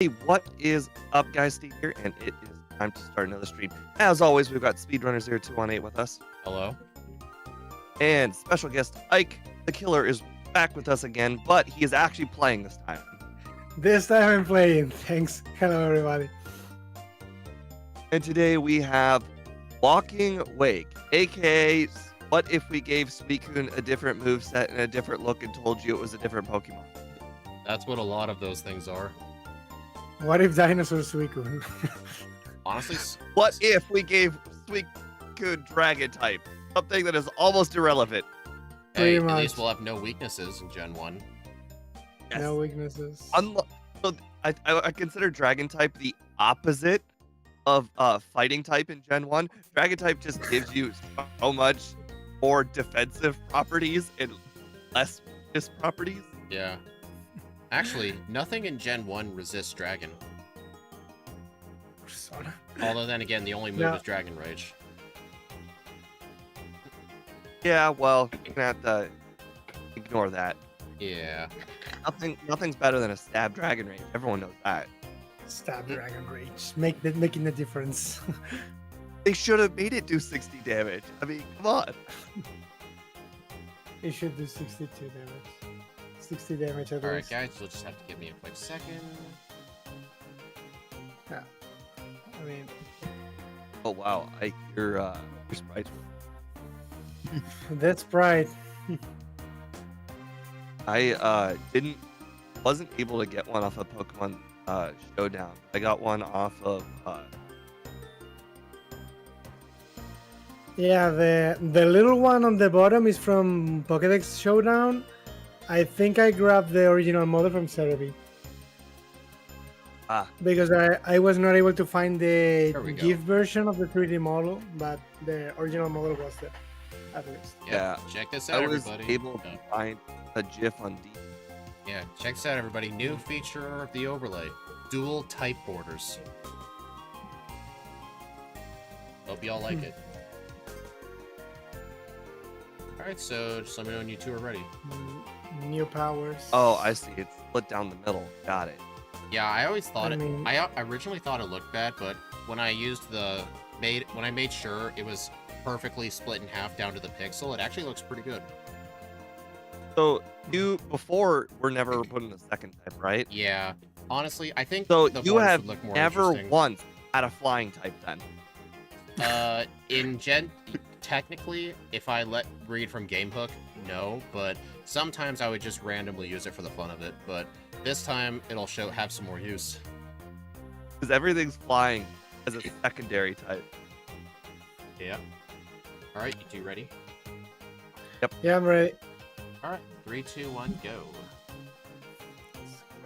Hey, what is up, guys? Steve here, and it is time to start another stream. As always, we've got Speedrunner 0218 with us, Hello. and special guest Ike the Killer is back with us again, but he is actually playing this time. This time I'm playing. Thanks. Hello, everybody. And today we have Walking Wake, aka what if we gave Suicune a different moveset and a different look and told you it was a different Pokemon? That's what a lot of those things are. What if dinosaurs Suicune? Honestly, What if we gave Suicune Dragon type? Something that is almost irrelevant. hey, Pretty at least much. we'll have no weaknesses in Gen 1. Yes. No weaknesses. So I consider Dragon type the opposite of fighting type in Gen 1. Dragon type just gives you so much more defensive properties and less weakness properties. Yeah. Actually, nothing in Gen 1 resists Dragon. Persona. Although then again, the only move Yeah. is Dragon Rage. Yeah, well, you're gonna have to ignore that. Yeah. Nothing's better than a stab Dragon Rage. Everyone knows that. Stab Dragon Rage. Making the difference. They should have made it do 60 damage. I mean, come on. It should do 62 damage. 60 damage at Alright, least. guys, you'll just have to give me a quick second. Yeah. I mean, Oh wow, Ike, your sprites. that's pride. I wasn't able to get one off of Pokemon Showdown. I got one off of Yeah, the little one on the bottom is from Pokédex Showdown. I think I grabbed the original model from Cerebi. Because I was not able to find the There we go. GIF version of the 3D model, but the original model was there, at least. Yeah, Check this I out, was everybody. able to find a GIF on D. Yeah, check this out, everybody. New feature of the overlay. Dual type borders. Hope y'all like it. Alright, so just let me know when you two are ready. New powers. Oh, I see. It's split down the middle. Got it. Yeah, I always thought I mean- I originally thought it looked bad, but when I used when I made sure it was perfectly split in half down to the pixel, it actually looks pretty good. So you before were never put in a second type, right? Yeah, honestly, I think So the you borders have would look more never interesting. once had a flying type then. In technically, if I read from GameHook, no, but sometimes I would just randomly use it for the fun of it. But this time, it'll have some more use. Because everything's flying as a secondary type. Yeah. All right, you two ready? Yeah, I'm ready. All right, 3, 2, 1, go.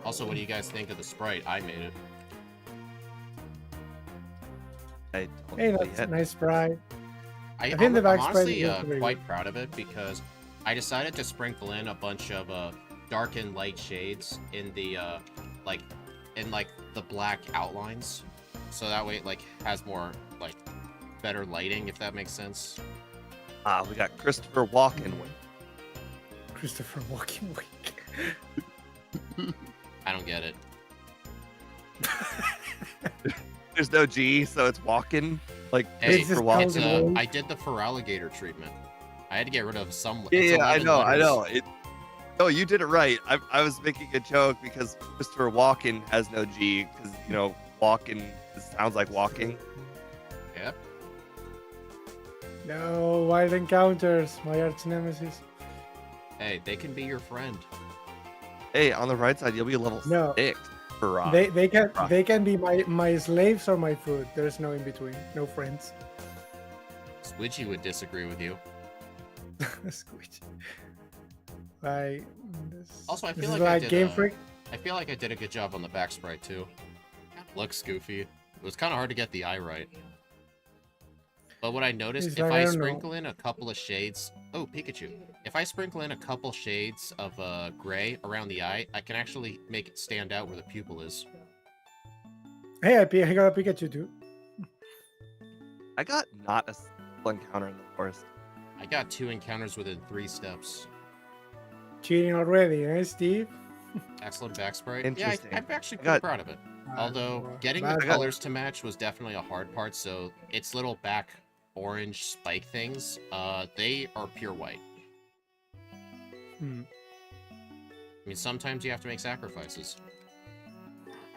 Also, what do you guys think of the sprite? I made it. I don't Hey, know that's yet. nice sprite. I'm think the back sprite honestly looks pretty quite proud of it because I decided to sprinkle in a bunch of dark and light shades in the like the black outlines, so that way it has more better lighting, if that makes sense. We got Christopher Walken. Christopher Walking Wake. I don't get it. There's no G, so it's Walken. Like Hey, It's just Christopher called Walken. Walken. I did the Feraligatr treatment. I had to get rid of some. Yeah, it's yeah, I 11 know, I letters. know. No, you did it right. I was making a joke because Christopher Walken has no G because Walken sounds like walking. Yep. No, wild encounters. My arch nemesis. Hey, they can be your friend. Hey, on the right side, you'll be level No. 6 for rock. They can be my slaves or my food. There's no in between. No friends. Squidgy would disagree with you. Squidge. Like this, Also, I this feel is like I like did, Game Freak. I feel like I did a good job on the back sprite too. Looks goofy. It was kind of hard to get the eye right. But what I noticed, It's if like, I I don't know. sprinkle in a couple of shades... Oh, Pikachu. If I sprinkle in a couple shades of gray around the eye, I can actually make it stand out where the pupil is. Hey, I got a Pikachu too. I got not a single encounter in the forest. I got 2 encounters within 3 steps. Cheating already, eh, Steve? Excellent back sprite. Yeah, Interesting. I'm actually I pretty got- proud of it. Although boy. getting Bad the boy. colors to match was definitely a hard part. So its little back orange spike things, they are pure white. Hmm. I mean, sometimes you have to make sacrifices.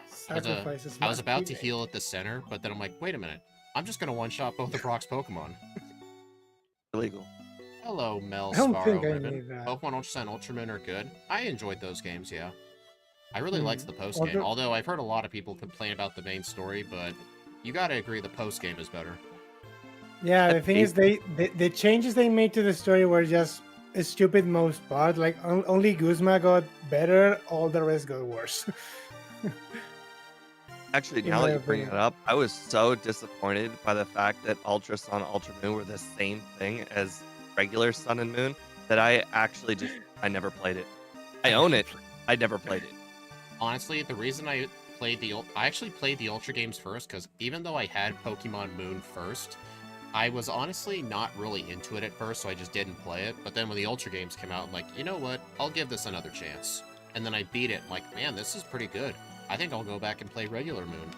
Sacrifices. I was must about be to made. heal at the center, but then I'm like, wait a minute. I'm just gonna one-shot both of Brock's Pokemon. Illegal. Hello, Mel, I don't Sparrow, think I Ribbon. need that. Pokemon Ultra Sun, Ultramoon are good. I enjoyed those games, yeah. I really Hmm. liked the post game, Ultra- although I've heard a lot of people complain about the main story, but you gotta agree the post game is better. Yeah, the thing is, the changes they made to the story were just a stupid most part. Like only Guzma got better, all the rest got worse. Actually, In now my that you bring it opinion. up, I was so disappointed by the fact that Ultra Sun, Ultra Moon were the same thing as regular Sun and Moon that I actually I never played it. I own it. I never played it. Honestly, the reason I actually played the Ultra games first, because even though I had Pokemon Moon first, I was honestly not really into it at first, so I just didn't play it. But then when the Ultra games came out, I'm like, you know what? I'll give this another chance. And then I beat it. I'm like, man, this is pretty good. I think I'll go back and play regular Moon.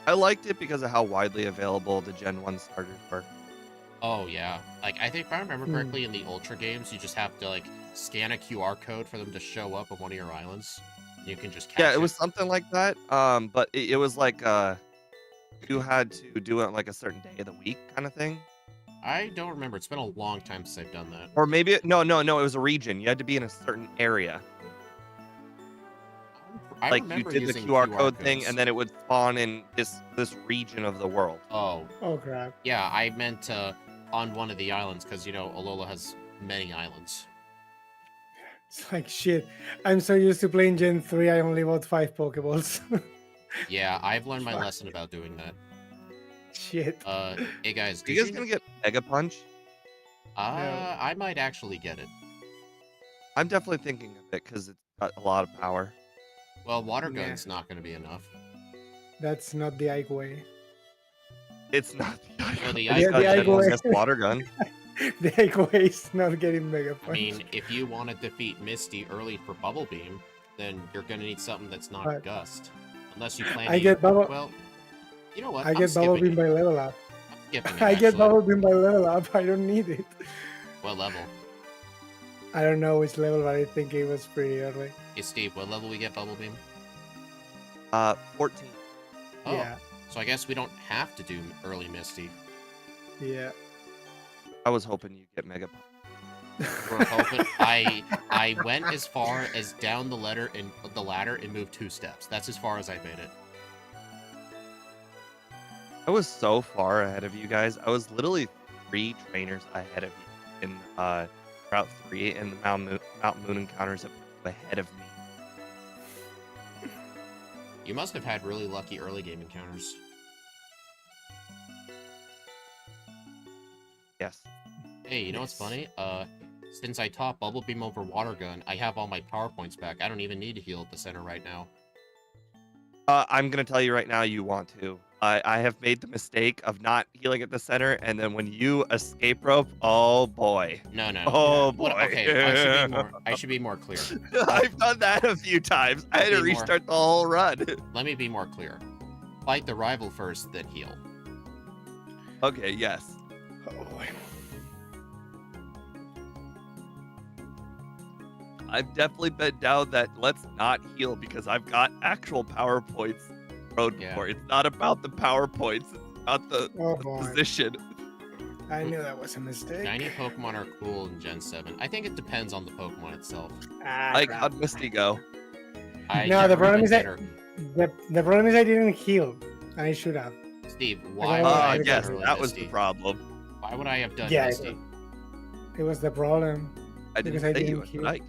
I liked it because of how widely available the Gen 1 starters were. Oh, yeah. Like, I think if I remember Hmm. correctly, in the Ultra games, you just have to, like, scan a QR code for them to show up on one of your islands. You can just catch Yeah, it was something like that. But it was like you had to do it on like a certain day of the week kind of thing. I don't remember. It's been a long time since I've done that. Or maybe no, it was a region. You had to be in a certain area. I Like you remember did the using QR code thing, codes. and then it would spawn in this region of the world. Oh, Oh crap! yeah, I meant on one of the islands, because, you know, Alola has many islands. It's like shit. I'm so used to playing Gen 3. I only bought 5 Pokeballs. Yeah, I've learned my Fuck. lesson about doing that. Shit. Hey guys, Are did you guys you gonna get Mega Punch? No. I might actually get it. I'm definitely thinking of it because it's got a lot of power. Well, Water Nah. Gun's not going to be enough. That's not the Ike way. It's not the No, Icon. the I just Ike got the Gen Ike 1 way. Mist Water Gun. The Ike way is not getting Mega I Punch. mean, if you want to defeat Misty early for Bubble Beam, then you're going to need something that's not But- Gust. Unless you plan I to... get Bubble. Well, you know what? I I'm get Bubble skipping Beam it. by level up. I'm skipping it, I get actually. Bubble Beam by level up. I don't need it. What level? I don't know which level, but I think it was pretty early. Hey, Steve, what level we get Bubble Beam? 14. Oh, Yeah. so I guess we don't have to do early Misty. Yeah. I was hoping you'd get Mega Punch. We're hoping. I went as far as down the ladder and moved 2 steps. That's as far as I made it. I was so far ahead of you guys. I was literally 3 trainers ahead of you in Route 3, and the Mount Moon encounters that put you ahead of me. You must have had really lucky early game encounters. Yes. Hey, you know what's Yes. funny? Since I taught Bubble Beam over Water Gun, I have all my power points back. I don't even need to heal at the center right now. I'm going to tell you right now you want to. I have made the mistake of not healing at the center, and then when you escape rope, oh boy. No, no. Oh boy. What, okay, I should be more clear. I've done that a few times. I had to Be more- restart the whole run. Let me be more clear. Fight the rival first, then heal. Okay, yes. Oh boy. I've definitely been down that let's not heal because I've got actual power points road Yeah. before. It's not about the power points, it's about the Oh boy. position. I knew that was a mistake. Shiny Pokemon are cool in Gen 7. I think it depends on the Pokemon itself. Ah, Like, crap. how'd Misty go? I No, never the problem even is did that- her- the problem is I didn't heal, and I should have. Steve, why Oh, would I I have yes, done early that was Misty? the problem. Why would I have done Yeah, Misty? It was the problem. I didn't Because I say you didn't would, heal. right?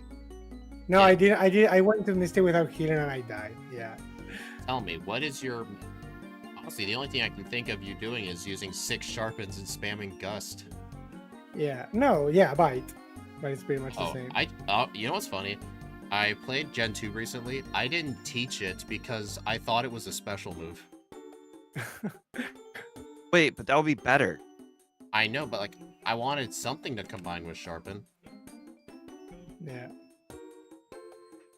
No, Yeah. I didn't. I went to Misty without healing and I died. Yeah. Tell me, what is your... Honestly, the only thing I can think of you doing is using 6 Sharpens and spamming Gust. Yeah. No. Yeah. Bite. But it's pretty much the Oh, same. you know what's funny? I played Gen 2 recently. I didn't teach it because I thought it was a special move. Wait, but that would be better. I know, but like, I wanted something to combine with Sharpen. Yeah.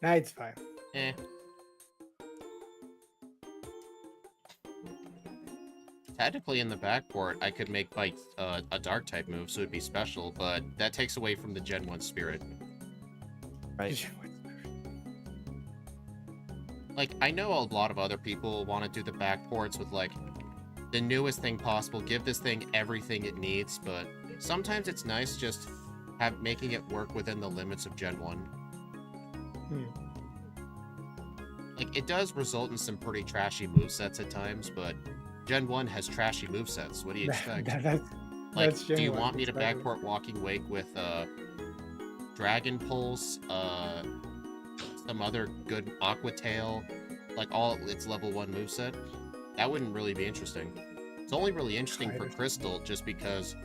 Nah, it's fine. Eh. Technically, in the backport, I could make Bite a dark type move, so it'd be special, but that takes away from the Gen 1 spirit. Right. Like, I know a lot of other people want to do the backports with, like, the newest thing possible, give this thing everything it needs, but sometimes it's nice just making it work within the limits of Gen 1. Like, it does result in some pretty trashy movesets at times, but Gen 1 has trashy movesets. What do you expect? Like, do you want me to backport Walking Wake with Dragon Pulse, some other good Aqua Tail, like all its level 1 moveset? That wouldn't really be interesting. It's only really interesting for Crystal just because,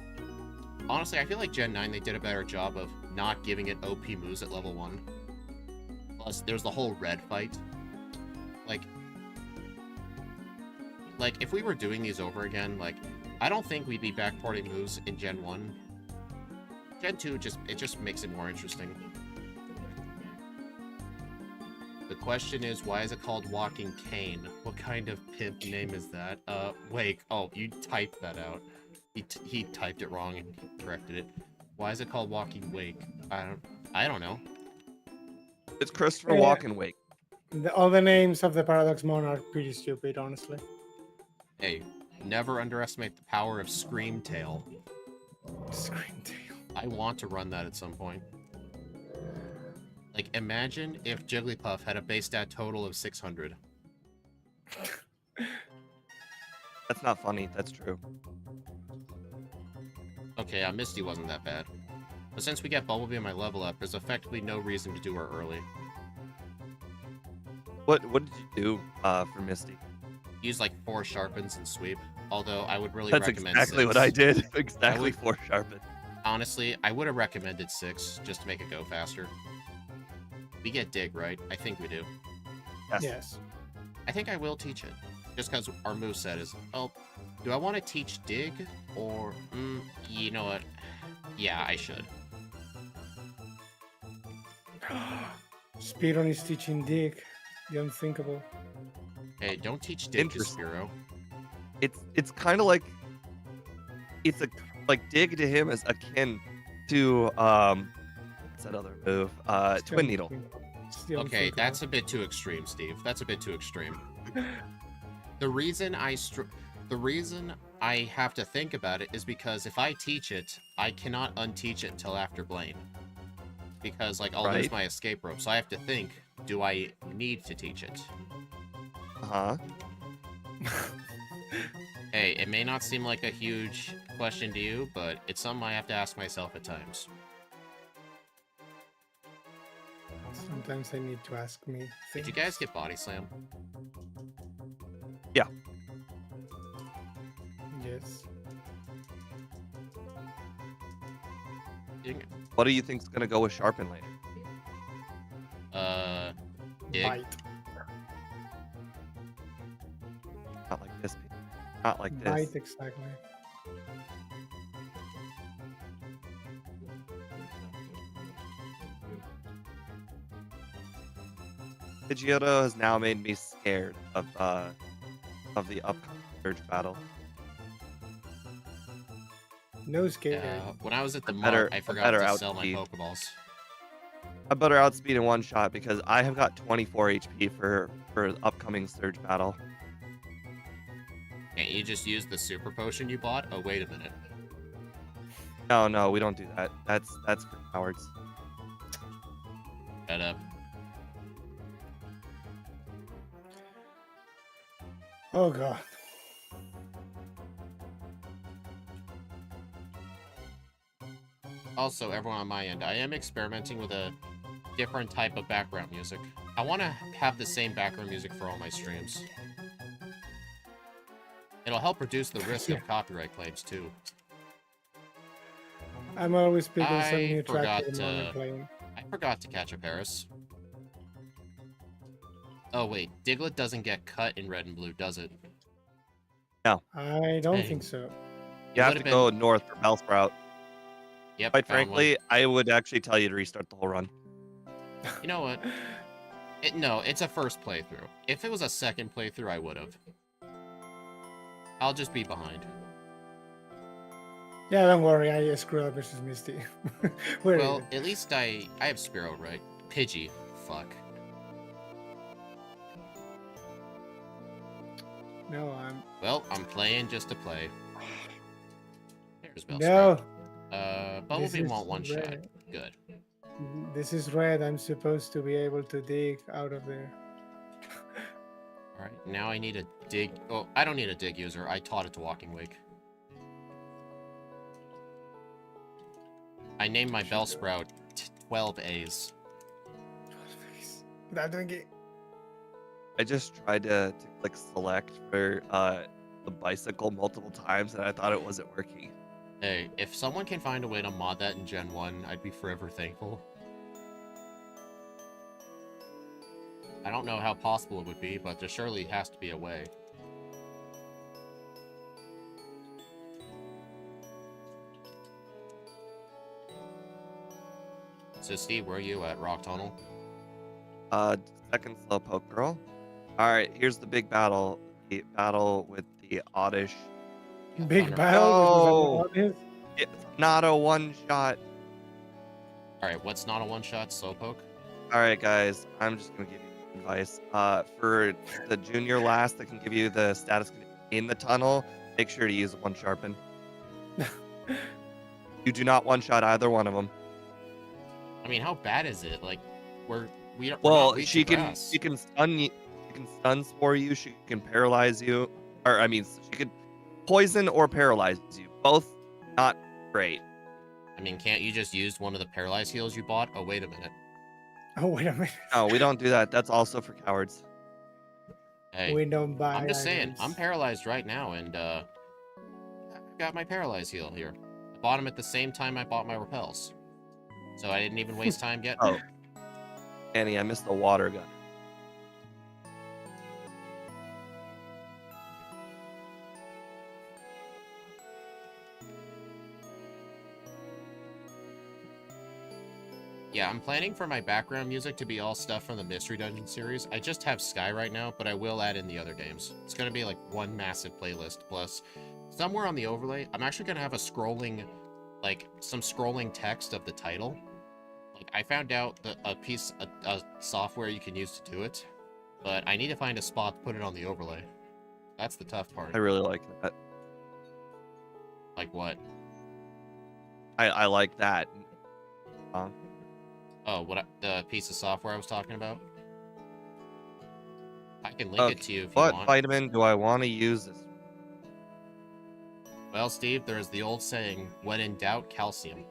honestly, I feel like Gen 9, they did a better job of not giving it OP moves at level 1. Plus, there's the whole red fight. Like, if we were doing these over again, like, I don't think we'd be backporting moves in Gen 1. Gen 2, it just makes it more interesting. The question is, why is it called Walking Cane? What kind of pimp name is that? Wait, oh, you typed that out. He typed it wrong and he corrected it. Why is it called Walking Wake? I don't know. It's Christopher Walken Wake. All the names of the Paradox Mon are pretty stupid, honestly. Hey, never underestimate the power of Screamtail. Screamtail. I want to run that at some point. Like, imagine if Jigglypuff had a base stat total of 600. That's not funny. That's true. Okay, Misty wasn't that bad. But since we get Bumblebee on my level up, there's effectively no reason to do her early. What did you do for Misty? Use like 4 sharpens and sweep. Although I would really That's recommend exactly 6. what I did. Exactly 4 sharpen. Honestly, I would have recommended 6 just to make it go faster. We get Dig, right? I think we do. Yes. I think I will teach it. Just because our moveset is... Oh, do I want to teach Dig? Or... you know what? Yeah, I should. Speedrun is teaching Dig. The unthinkable. Hey, don't teach Dig to Spiro. It's kind of like... It's like Dig to him is akin to... what's that other move? Twin Needle. Okay, that's a bit too extreme, Steve. That's a bit too extreme. The reason I have to think about it is because if I teach it, I cannot unteach it until after Blaine. Because, like, I'll lose my escape rope, so I have to think, do I need to teach it? Uh-huh. Hey, it may not seem like a huge question to you, but it's something I have to ask myself at times. Sometimes I need to ask me things. Did you guys get Body Slam? Yeah. Yes. What do you think's gonna go with Sharpen later? Dig? Bite. Not like this. Not like this. Bite, exactly. Pidgeotto has now made me scared of the upcoming Surge battle. No scare. When I was at the mart, I forgot to sell my Pokeballs. I better outspeed in one shot because I have got 24 HP for the upcoming Surge battle. Can't you just use the super potion you bought? Oh, wait a minute. No, we don't do that. That's for cowards. Shut up. Oh god. Also, everyone on my end, I am experimenting with a different type of background music. I want to have the same background music for all my streams. It'll help reduce the risk of copyright claims, too. I'm always picking some I new track forgot to catch a Paris. Oh, wait. Diglett doesn't get cut in red and blue, does it? No. I don't think so. You have to go north for Bellsprout. Yep. Quite frankly, I would actually tell you to restart the whole run. You know what? No, it's a first playthrough. If it was a second playthrough, I would have. I'll just be behind. Yeah, don't worry. I screwed up versus Misty. We're Well, even. at least I have Spearow, right? Pidgey. Fuck. No, I'm. Well, I'm playing just to play. There's Bellsprout. No. Bumblebee This is won't one shot. red. Good. This is red. I'm supposed to be able to dig out of there. Alright, now I need a dig. Oh, I don't need a dig user. I taught it to Walking Wake. I named my Bellsprout 12 A's. Without doing it. I just tried to click select for the bicycle multiple times, and I thought it wasn't working. Hey, if someone can find a way to mod that in Gen 1, I'd be forever thankful. I don't know how possible it would be, but there surely has to be a way. So Steve, where are you at? Rock Tunnel? Second slowpoke girl. All right, here's the big battle. The battle with the oddish. Big Thunder. battle. No. It's not a one shot. Alright, what's not a one-shot? Slowpoke? All right, guys, I'm just gonna give you advice. For the junior last that can give you the status in the tunnel, make sure to use one sharpen. You do not one shot either one of them. I mean, how bad is it? Like, we're Well, not she can grass. stun you. She can stun spore you. She can paralyze you, or I mean, she could poison or paralyze you. Both not great. I mean, can't you just use one of the paralyzed heals you bought? Oh, wait a minute. Oh, wait a minute. No, we don't do that. That's also for cowards. Hey, We don't buy. I'm just saying, items. I'm paralyzed right now, and I got my paralyzed heal here. I bought them at the same time I bought my repels. So I didn't even waste time getting Oh, Annie, I missed the water gun. Yeah, I'm planning for my background music to be all stuff from the Mystery Dungeon series. I just have Sky right now, but I will add in the other games. It's going to be like one massive playlist, plus somewhere on the overlay, I'm actually going to have a scrolling, like, some scrolling text of the title. Like, I found out that a software you can use to do it, but I need to find a spot to put it on the overlay. That's the tough part. I really like that. Like what? I like that. Oh, the piece of software I was talking about? I can link it to you if you What want. vitamin do I want to use this? Well, Steve, there's the old saying, when in doubt, calcium.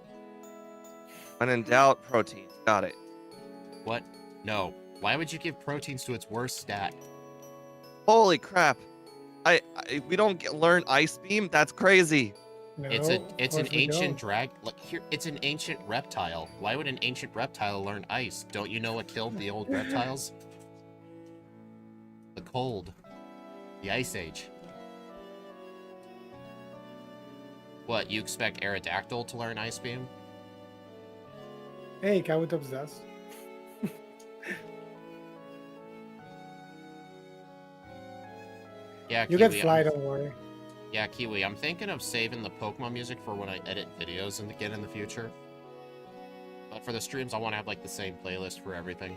When in doubt, proteins. Got it. What? No. Why would you give proteins to its worst stat? Holy crap! We don't learn ice beam. That's crazy. No, It's of an course we ancient don't. drag. Like here, it's an ancient reptile. Why would an ancient reptile learn ice? Don't you know what killed the old reptiles? The cold. The ice age. What, you expect Aerodactyl to learn ice beam? Hey, Kabutops does. Yeah, You Kiwi, get fly, don't worry. Yeah, Kiwi, I'm thinking of saving the Pokemon music for when I edit videos again in the future. But for the streams, I want to have like the same playlist for everything.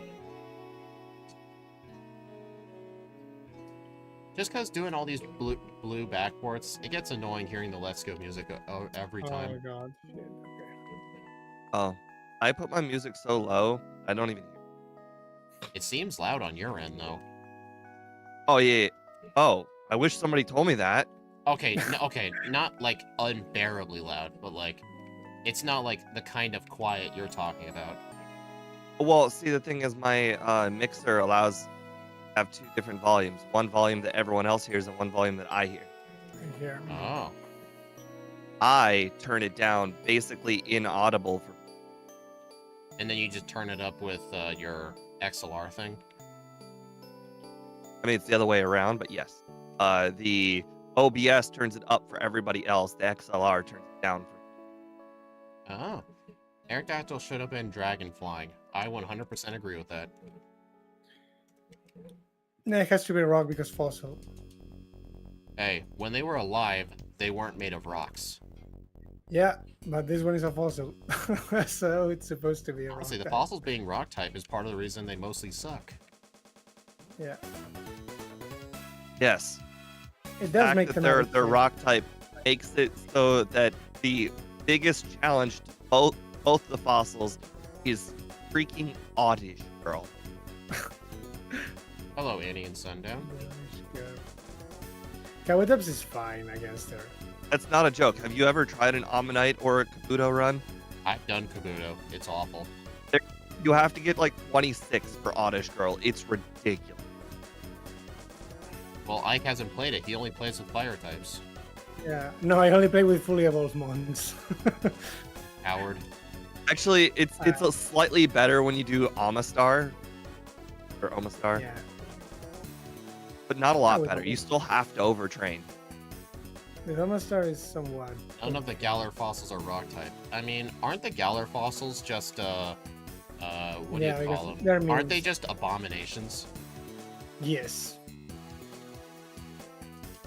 Just because doing all these blue backports, it gets annoying hearing the Let's Go music every Oh time. god. Shit. Okay. Oh, I put my music so low, I don't even hear. It seems loud on your end, though. Oh yeah. Oh, I wish somebody told me that. Okay, okay, not like unbearably loud, but like, it's not like the kind of quiet you're talking about. Well, see, the thing is, my mixer allows have two different volumes. One volume that everyone else hears, and one volume that I hear. Here. Oh. I turn it down, basically inaudible for. And then you just turn it up with your XLR thing? I mean, it's the other way around, but yes. The OBS turns it up for everybody else. The XLR turns it down for. Oh. Aerodactyl should have been dragon flying. I 100% agree with that. No, it has to be rock because fossil. Hey, when they were alive, they weren't made of rocks. Yeah, but this one is a fossil, so it's supposed to be a rock Honestly, the type. fossils being rock type is part of the reason they mostly suck. Yeah, Yes. it The does fact make that them they're rock type makes it so that the biggest challenge to both the fossils is freaking oddish, girl. Hello, Annie and Sundown. Kabutops is fine against her. That's not a joke. Have you ever tried an Ammonite or a Kabuto run? I've done Kabuto. It's awful. You have to get like 26 for oddish girl. It's ridiculous. Well, Ike hasn't played it. He only plays with fire types. Yeah, no, I only play with fully evolved mons. Howard. Actually, it's a slightly better when you do Amistar or Omastar, Yeah, but not a lot would better. agree. You still have to overtrain. the Omastar is somewhat. None of the Galar fossils are rock type. I mean, aren't the Galar fossils just what do Yeah, you because call them? they're Aren't they memes. just abominations? Yes.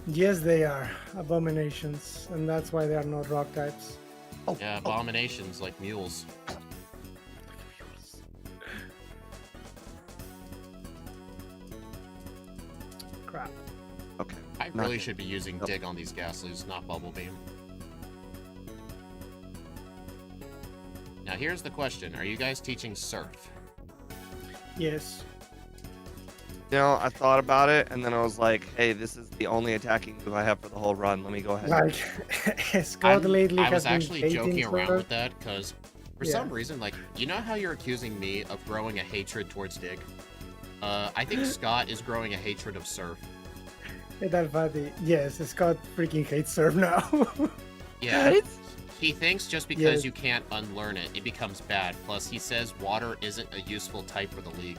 Yes, they are abominations, and that's why they are not rock types. Yeah, abominations like mules. Crap. Okay. I Not really good. should be using Nope. dig on these Gaslies, not bubble beam. Now here's the question: are you guys teaching surf? Yes. You know, I thought about it, and then I was like, "Hey, this is the only attacking move I have for the whole run. Let me go ahead." Like, Scott lately I has was been actually hating joking around surf. with that because for Yeah. some reason, like, you know how you're accusing me of growing a hatred towards dig? I think Scott is growing a hatred of surf. Hey, that funny. Yes, Scott freaking hates surf now. Yeah. What? He thinks just because Yes. you can't unlearn it, it becomes bad. Plus, he says water isn't a useful type for the league.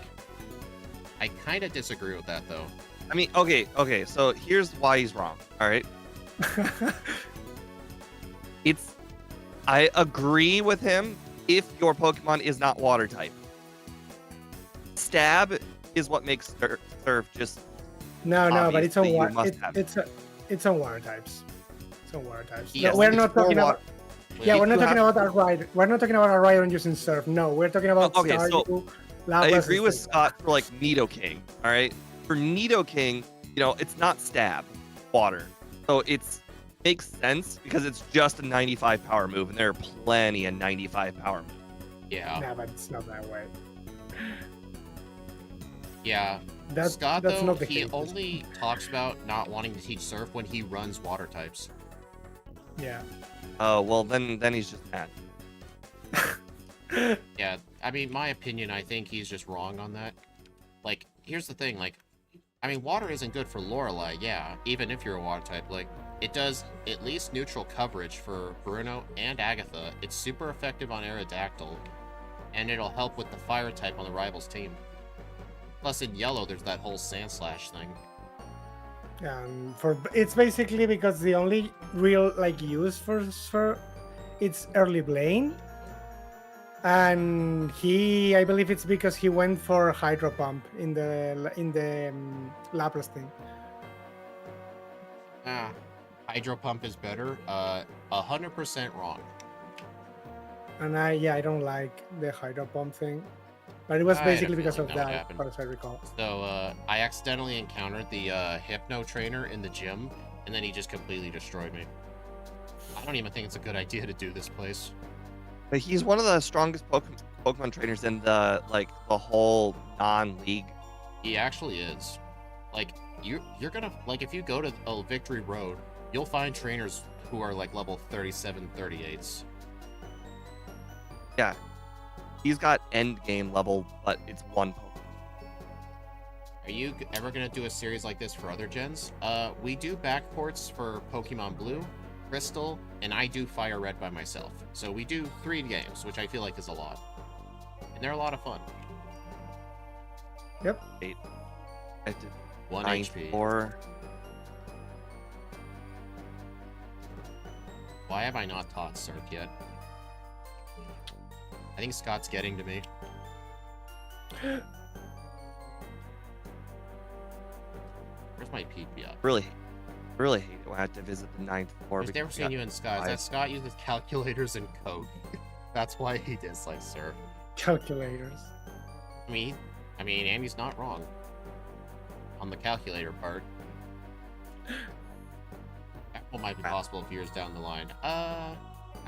I kind of disagree with that, though. I mean, okay. So here's why he's wrong. All right. I agree with him if your Pokemon is not water type. Stab is what makes surf just No, but it's on Obviously, you water. must have. It's on water types. It's on water types. Yes, No, we're it's not for talking about. Yeah, If we're not you talking have- about our ride. We're not talking about our ride on using surf. No, we're talking about okay, so Staryu, I Lapras, agree and with stuff. Scott for like Nidoking. All right, for Nidoking, you know, it's not stab, water, so it's makes sense because it's just a 95 power move, and there are plenty of 95 power moves. Yeah. Nah, but it's not that way. Yeah. That's Scott, that's though, not the he case. only talks about not wanting to teach surf when he runs water types. Yeah. Oh well, then he's just mad. Yeah, I mean, my opinion, I think he's just wrong on that. Like, here's the thing, like, I mean, water isn't good for Lorelei, yeah, even if you're a water type. Like, it does at least neutral coverage for Bruno and Agatha. It's super effective on Aerodactyl, and it'll help with the fire type on the rival's team. Plus, in yellow, there's that whole Sandslash thing. It's basically because the only real like use for it's early Blaine, and I believe it's because he went for Hydro Pump in the Lapras thing. Hydro Pump is better. 100% wrong. And I don't like the Hydro Pump thing, but it was I had a basically because of feeling that would that, happen. as I recall. So, I accidentally encountered the Hypno trainer in the gym, and then he just completely destroyed me. I don't even think it's a good idea to do this place. But he's one of the strongest Pokemon trainers in the whole non-league. He actually is. Like, you're gonna, like, if you go to Victory Road, you'll find trainers who are, like, level 37, 38s. Yeah, he's got end game level, but it's one Pokemon. Are you ever gonna do a series like this for other gens? We do backports for Pokemon Blue, Crystal, and I do Fire Red by myself. So we do 3 games, which I feel like is a lot. And they're a lot of fun. Yep. I did 1 9 HP. 4. Why have I not taught Surf yet? I think Scott's getting to me. Where's my PPI? Really, I really hate it when I have to visit the ninth floor. I've never seen you in Skies. That Scott uses calculators and code. That's why he dislikes her. Calculators. I mean, Andy's not wrong on the calculator part. What might be possible a few years down the line? I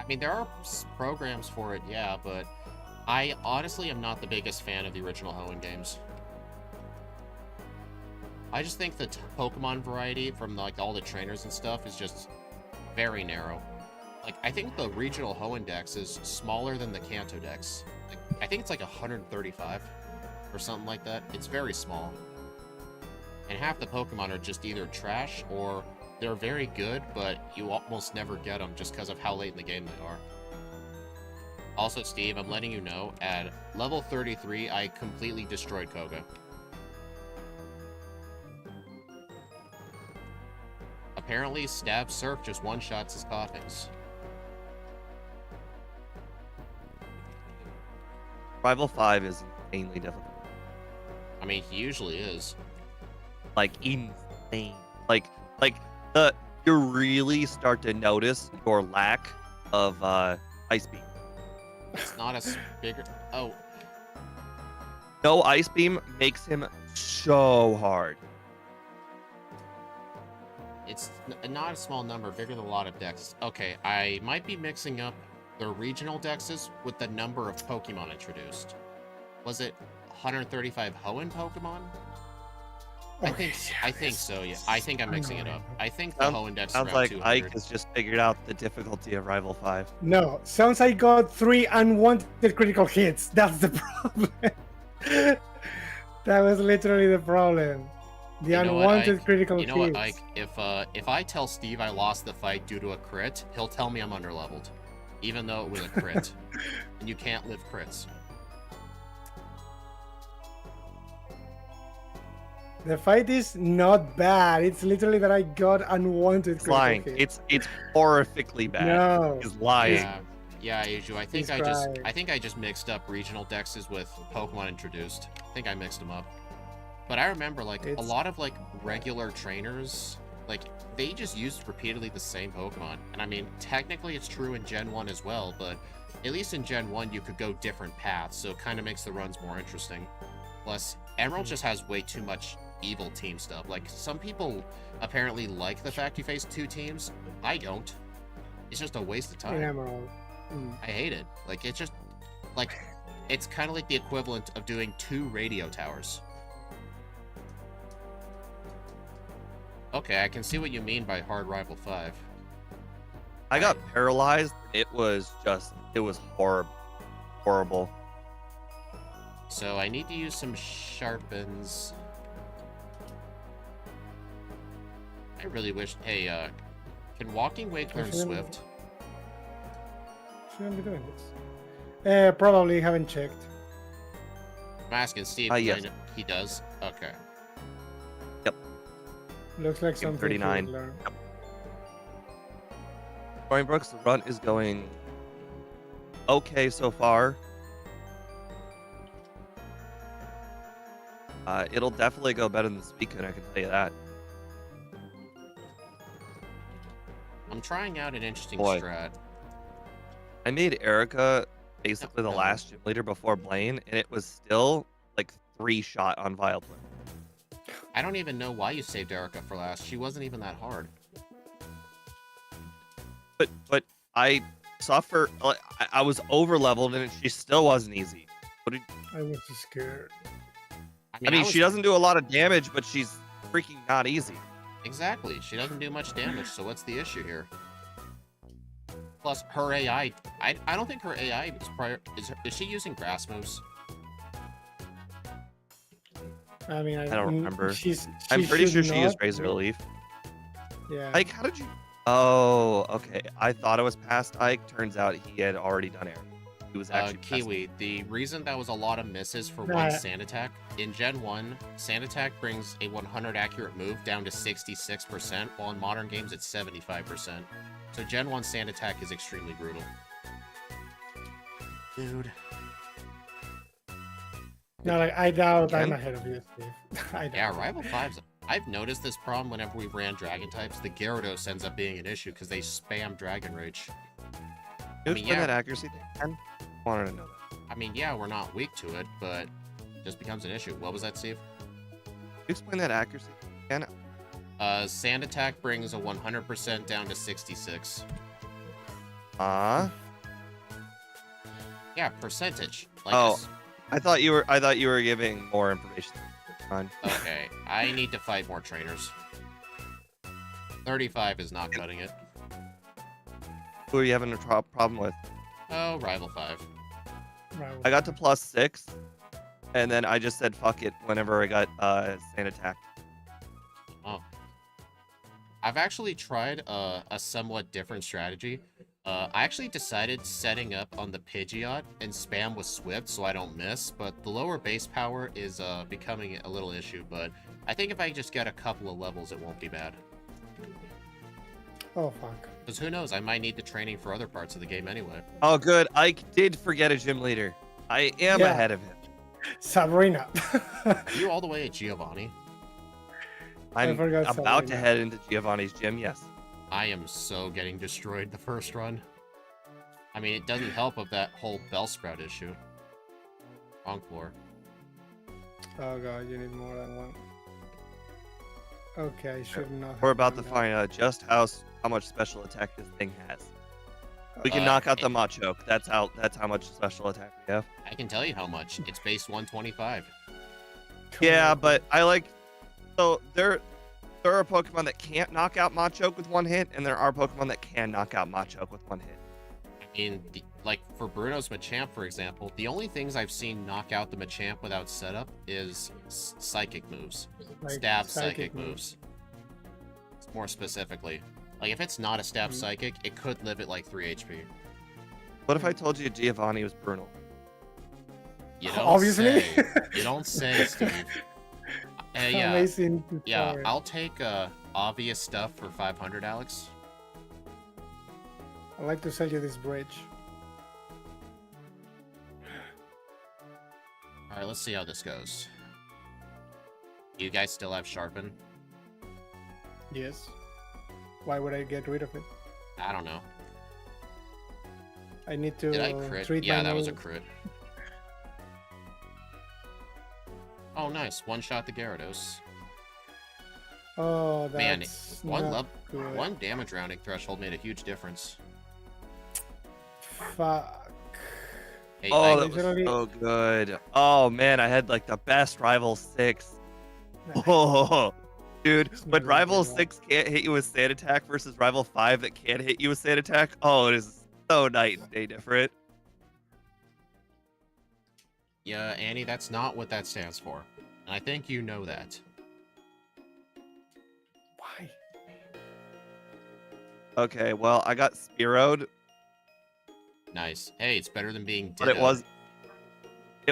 mean, there are programs for it, yeah, but I honestly am not the biggest fan of the original Hoenn games. I just think the Pokemon variety from like all the trainers and stuff is just very narrow. Like, I think the regional Hoenn Dex is smaller than the Kanto Dex. Like, I think it's like 135 or something like that. It's very small. And half the Pokemon are just either trash or they're very good, but you almost never get them just because of how late in the game they are. Also, Steve, I'm letting you know, at level 33, I completely destroyed Koga. Apparently, Stab Surf just one-shots his Koffings. Rival 5 is insanely difficult. I mean, he usually is. Like, insane. Like you really start to notice your lack of ice beam. It's not as bigger. Oh, No ice beam makes him so hard. it's not a small number, bigger than a lot of decks. Okay, I might be mixing up the regional dexes with the number of Pokemon introduced. Was it 135 Hoenn Pokemon? I think so, yeah. I think I'm mixing it up. I think the Hoenn Dex is Sounds around like 200. Ike has just figured out the difficulty of Rival 5. No, sounds like I got 3 unwanted critical hits. That's the problem. That was literally the problem. The You know what, unwanted Ike? critical You know hits. what, Ike? If I tell Steve I lost the fight due to a crit, he'll tell me I'm underleveled, even though it was a crit. And you can't live crits. The fight is not bad. It's literally that I got unwanted He's critical lying. hits. It's horrifically bad. No. He's lying. Yeah, Aju. I think He's right. I think I just mixed up regional dexes with Pokemon introduced. I think I mixed them up. But I remember like a It's- lot of like regular trainers, like they just used repeatedly the same Pokemon. And I mean, technically it's true in Gen 1 as well, but at least in Gen 1 you could go different paths, so it kind of makes the runs more interesting. Plus, Emerald just has way too much evil team stuff. Like, some people apparently like the fact you face 2 teams. I don't. It's just a waste of time. In Emerald. I hate it. Like, it's just, like, it's kind of like the equivalent of doing 2 radio towers. Okay, I can see what you mean by hard Rival 5. I got paralyzed. It was horrible. So I need to use some sharpens. I really wish. Hey, can Walking Wake learn Swift? Shouldn't be doing this. Probably haven't checked. I'm asking Steve. Yes. He does. Okay. Looks like something 39. to learn. Brooks, the run is going okay so far. It'll definitely go better than Suicune, I can tell you that. I'm trying out an interesting Boy. strat. I made Erica basically the No. last gym leader before Blaine, and it was still like 3 shot on Vileplume. I don't even know why you saved Erica for last. She wasn't even that hard. But I suffer. I was over leveled, and she still wasn't easy. I was just scared. I mean, was- she doesn't do a lot of damage, but she's freaking not easy. Exactly. She doesn't do much damage, so what's the issue here? Plus, her AI... I don't think her AI is prior... Is she using grass moves? I mean, I don't remember. She I'm pretty sure should she used not, Razor Leaf. Yeah. Ike, how did you? Oh, okay. I thought it was past Ike. Turns out he had already done Eric. He was actually past Kiwi, the reason that was a lot of misses for Nah. one Sand Attack, in Gen 1, Sand Attack brings a 100 accurate move down to 66%, while in modern games it's 75%. So Gen 1 Sand Attack is extremely brutal. Dude. No, like I doubt I'm Ken? ahead of you, Steve. I doubt. Yeah, Rival 5's... I've noticed this problem whenever we ran dragon types. The Gyarados ends up being an issue because they spam Dragon Rage. You mean, explain yeah. that accuracy thing, Ken? I wanted to know that. I mean, yeah, we're not weak to it, but it just becomes an issue. What was that, Steve? You explain that accuracy thing, Ken? Sand attack brings a 100% down to 66. Yeah, percentage. Like Oh, I thought you were giving more information. On. Okay, I need to fight more trainers. 35 is not cutting it. Who are you having a problem with? Oh, Rival 5. I got to +6, and then I just said fuck it whenever I got sand attack. Oh. I've actually tried a somewhat different strategy. I actually decided setting up on the Pidgeot and spam with Swift so I don't miss, but the lower base power is becoming a little issue, but I think if I just get a couple of levels, it won't be bad. Oh, fuck. Because who knows, I might need the training for other parts of the game anyway. Oh, good. I did forget a gym leader. I am ahead of him. Sabrina. Are you all the way at Giovanni? I'm about to head into Giovanni's gym, yes. I am so getting destroyed the first run. I mean, it doesn't help of that whole Bellsprout issue. Wrong floor. Oh god, you need more than one. Okay, should not. We're about to find out just how much special attack this thing has. We can knock out the Machoke. That's how much special attack we have. I can tell you how much. It's base 125. Yeah, but I like. So there are Pokemon that can't knock out Machoke with one hit, and there are Pokemon that can knock out Machoke with one hit. Like for Bruno's Machamp, for example, the only things I've seen knock out the Machamp without setup is psychic moves, stab psychic moves. More specifically, like if it's not a stab psychic, it could live at like 3 HP. What if I told you Giovanni was Bruno? You don't Obviously. say. You don't say, Steve. Yeah. Amazing. Yeah, I'll take obvious stuff for 500, Alex. I'd like to sell you this bridge. Alright, let's see how this goes. You guys still have Sharpen? Yes. Why would I get rid of it? I don't know. I need to Did I crit? treat Yeah, my that was a move. crit. Oh, nice. One shot the Gyarados. Oh, Man, that's one not good. one damage rounding threshold made a huge difference. Fuck. Hey, Oh, I- that was so good. Oh man, I had like the best Rival 6. Oh, dude, when Rival 6 can't hit you with Sand Attack versus Rival 5 that can hit you with Sand Attack, oh, it is so night and day different. Yeah, Annie, that's not what that stands for. And I think you know that. Why? Okay, well, I got Spearoed, Nice. Hey, it's better than being but it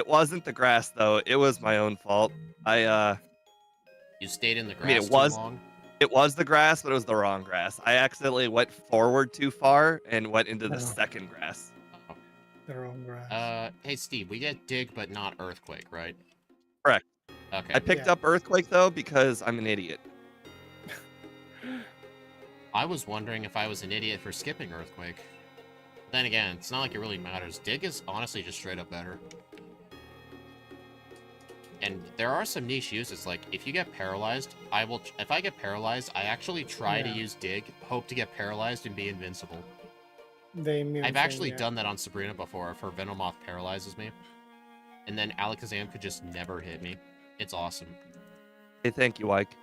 wasn't the grass though. It was my own fault. You stayed in the grass mean, it too was- long? It was the grass, but it was the wrong grass. I accidentally went forward too far and went into the Oh. second grass. The wrong grass. Hey, Steve, we get Dig, but not Earthquake, right? Correct. Okay. I picked Yeah. up Earthquake though because I'm an idiot. I was wondering if I was an idiot for skipping Earthquake. Then again, it's not like it really matters. Dig is honestly just straight up better. And there are some niche uses, like if you get paralyzed, if I get paralyzed, I actually try to Yeah. use Dig, hope to get paralyzed and be invincible. The immune I've thing, actually yeah. done that on Sabrina before, if her Venomoth paralyzes me. And then Alakazam could just never hit me. It's awesome. Hey, thank you, Ike.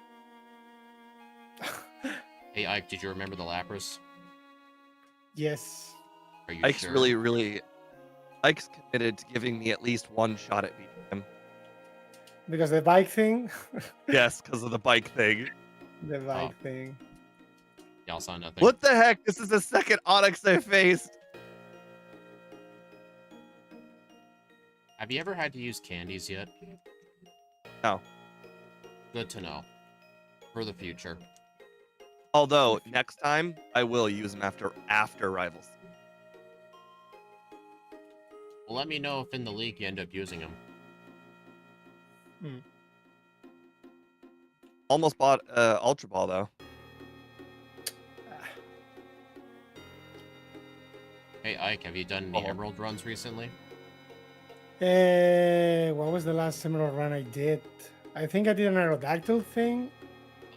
Hey, Ike, did you remember the Lapras? Yes. Are you Ike's sure? Ike's committed to giving me at least one shot at beating him. Because the bike thing. Yes, because of the bike thing. The bike thing. Y'all saw nothing. What the heck? This is the second Onyx I faced. Have you ever had to use candies yet? No. Good to know. For the future. Although next time I will use them after Rivals. Well, let me know if in the league you end up using them. Almost bought Ultra Ball though. Hey Ike, have you done any Emerald runs recently? What was the last Emerald run I did? I think I did an Aerodactyl thing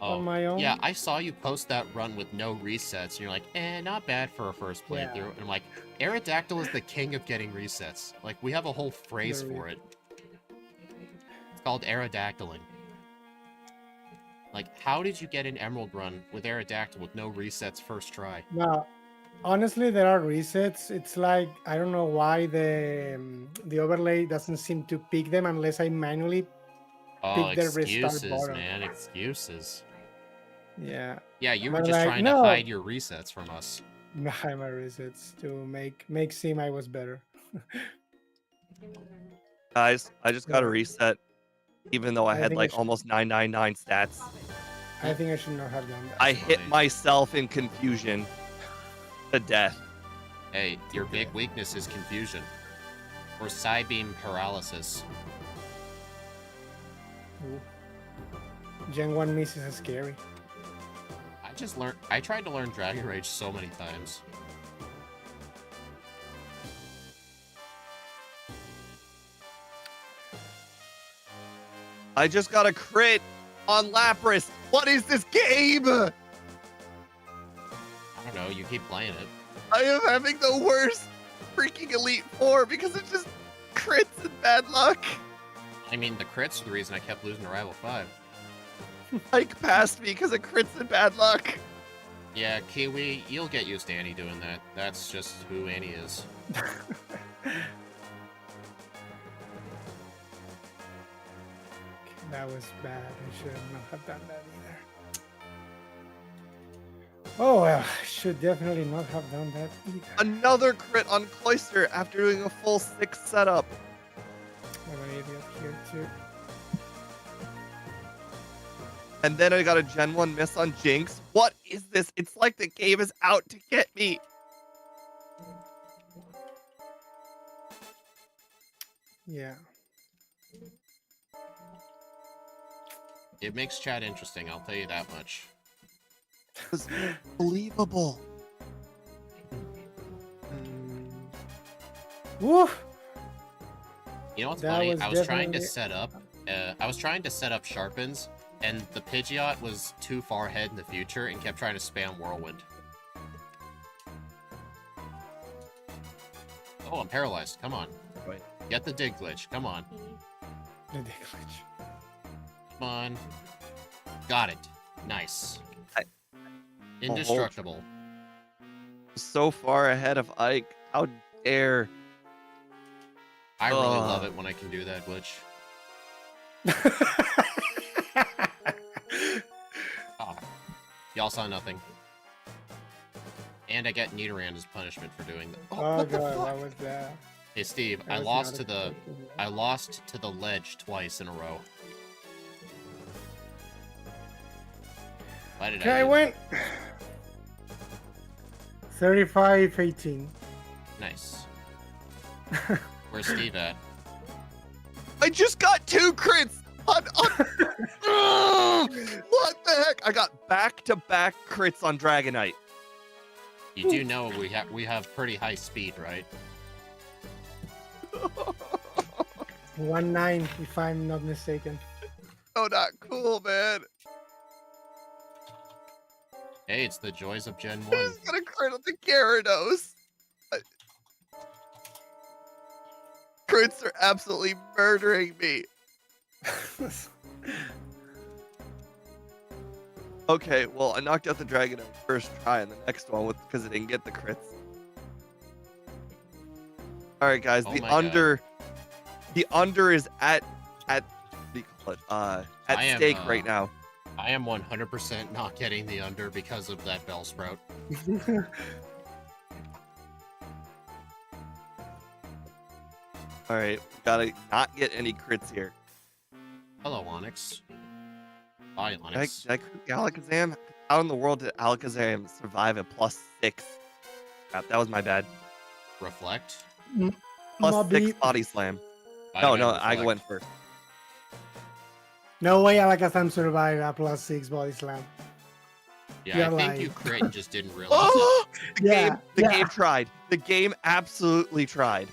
on my own. Yeah, I saw you post that run with no resets, and you're like, not bad for a first playthrough. Yeah. And I'm like, Aerodactyl is the king of getting resets. Like, we have a whole phrase for it. It's called Aerodactyling. Like, how did you get an Emerald run with Aerodactyl with no resets first try? No, honestly, there are resets. It's like I don't know why the overlay doesn't seem to pick them unless I manually pick the restart Excuses, button. man, excuses. Yeah. Yeah, you were But just like, trying no. to hide your resets from us. Behind my resets to make seem I was better. Guys, I just got a reset, even though I had think I like should- almost 999 stats. I think I should not have done that. I hit myself in confusion to death. Hey, your big weakness is confusion. Or side-beam paralysis. Ooh. Gen 1 misses is scary. I tried to learn Dragon Rage so many times. I just got a crit on Lapras. What is this game? I don't know, you keep playing it. I am having the worst freaking Elite Four because it's just crits and bad luck. I mean, the crits are the reason I kept losing to Rival 5. Ike passed me because of crits and bad luck. Yeah, Kiwi, you'll get used to Annie doing that. That's just who Annie is. That was bad. I should not have done that either. Oh well, I should definitely not have done that either. Another crit on Cloyster after doing a full 6 setup. I'm an idiot here too. And then I got a Gen 1 miss on Jinx. What is this? It's like the game is out to get me. Yeah. It makes chat interesting, I'll tell you that much. It was believable. Woo! You know what's That funny? was I was trying to definitely- set up Sharpens, and the Pidgeot was too far ahead in the future and kept trying to spam Whirlwind. Oh, I'm paralyzed. Come on. Right. Get the dig glitch. Come on. The dick glitch. Come on. Got it. Nice. I- Indestructible. So far ahead of Ike. How dare. I really love it when I can do that glitch. Y'all saw nothing. And I get Nidoran as punishment for doing that. Oh what the god, fuck? that was bad. Hey Steve, That I was lost not to the expected. I lost to the ledge twice in a row. Why did Okay, I I lose? went 35-18. Nice. Where's Steve at? I just got 2 crits on what the heck? I got back-to-back crits on Dragonite. You do know we have pretty high speed, right? 1-9, if I'm not mistaken. Oh, not cool, man. Hey, it's the joys of Gen 1. Who's gonna crit on the Gyarados? Crits are absolutely murdering me. Okay, well, I knocked out the Dragonite first try, and the next one because it didn't get the crits. All right, guys, Oh the my under is at what do you call it? At stake right now. I am 100% not getting the under because of that Bellsprout. All right, we gotta not get any crits here. Hello, Onyx. Bye, Did I Onyx. crit Alakazam? How in the world did Alakazam survive a +6? Crap, that was my bad. Reflect? +6 Mobby, body slam. I No, got no, I reflect. went first. No way Alakazam survived a +6 body slam. Yeah, You're I think lying. you crit and just didn't realize it. The game tried. The game absolutely tried.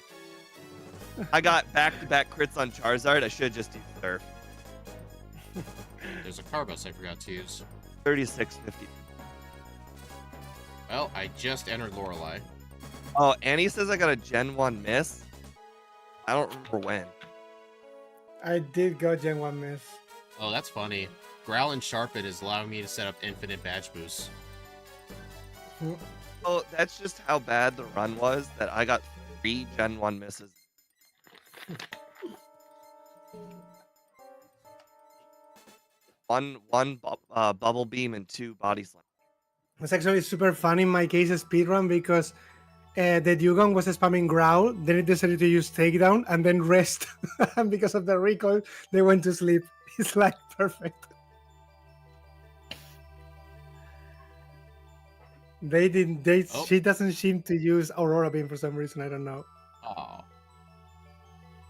I got back-to-back crits on Charizard. I should have just used Surf. There's a Carbos I forgot to use. 3650. Well, I just entered Lorelei. Oh, Annie says I got a Gen 1 miss. I don't remember when. I did go Gen 1 miss. Oh, that's funny. Growl and Sharpen is allowing me to set up infinite badge boosts. Oh, that's just how bad the run was that I got 3 Gen 1 misses. One bubble beam and 2 body slam. It's actually super fun in my case speedrun because the Dugong was spamming Growl, then it decided to use Takedown and then rest. And because of the recoil, they went to sleep. It's like perfect. They didn't. She doesn't seem to use Aurora Beam for some reason. I don't know. Oh,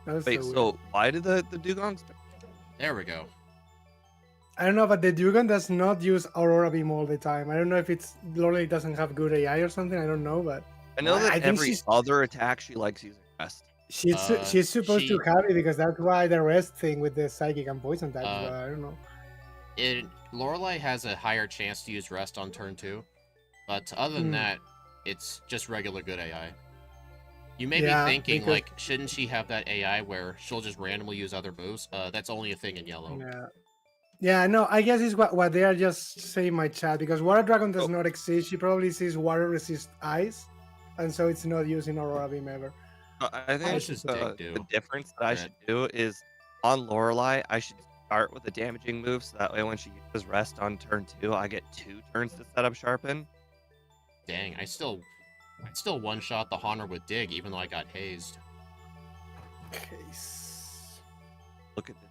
That was Wait, so so weird. why did the Dugongs? there we go. I don't know, but the Dugong does not use Aurora Beam all the time. I don't know if it's Lorelei doesn't have good AI or something. I don't know, but I know that I think every she's- other attack she likes using rest. she's supposed to have it because that's why the rest thing with the psychic and poison types. But I don't know. Lorelei has a higher chance to use Rest on turn 2, but other than that, it's just regular good AI. You may be thinking, because- like, shouldn't she have that AI where she'll just randomly use other moves? That's only a thing in yellow. Yeah, no, I guess it's what they are just saying in my chat because Water Dragon does not exist. She probably sees water resist ice, and so it's not using Aurora Beam ever. I think much does Dig do? the difference that I should do is on Lorelei, I should start with a damaging move so that way when she uses rest on turn 2, I get 2 turns to set up Sharpen. Dang, I still one-shot the Haunter with Dig, even though I got hazed. Case. Look at this.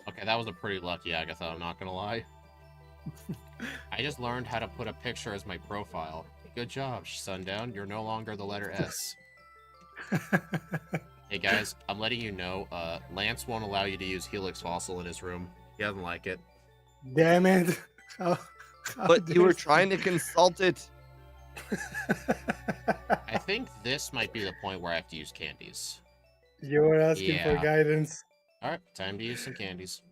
Okay, that was a pretty lucky Agatha, I'm not gonna lie. I just learned how to put a picture as my profile. Good job, Sundown. You're no longer the letter S. Hey guys, I'm letting you know, Lance won't allow you to use Helix Fossil in his room. He doesn't like it. Damn it! How But you were dare trying to consult it. I think this might be the point where I have to use candies. You were asking for Yeah. guidance. Alright, time to use some candies.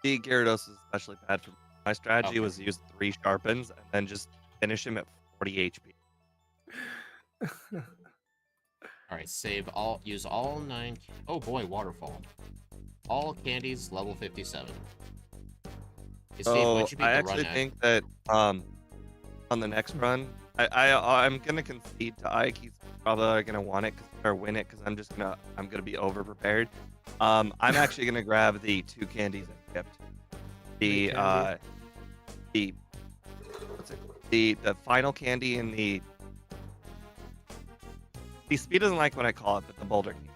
The Gyarados is especially bad for me. My strategy Okay. was to use 3 Sharpens and then just finish him at 40 HP. Alright, use all 9. Oh boy, Waterfall. All candies level 57. Hey, Steve, So what'd you beat I the actually run at? think that on the next run, I'm gonna concede to Ike. He's probably gonna want it or win it because I'm gonna be over prepared. I'm actually gonna grab the 2 candies I skipped. The the final candy and the Speed doesn't like what I call it, but the boulder candy.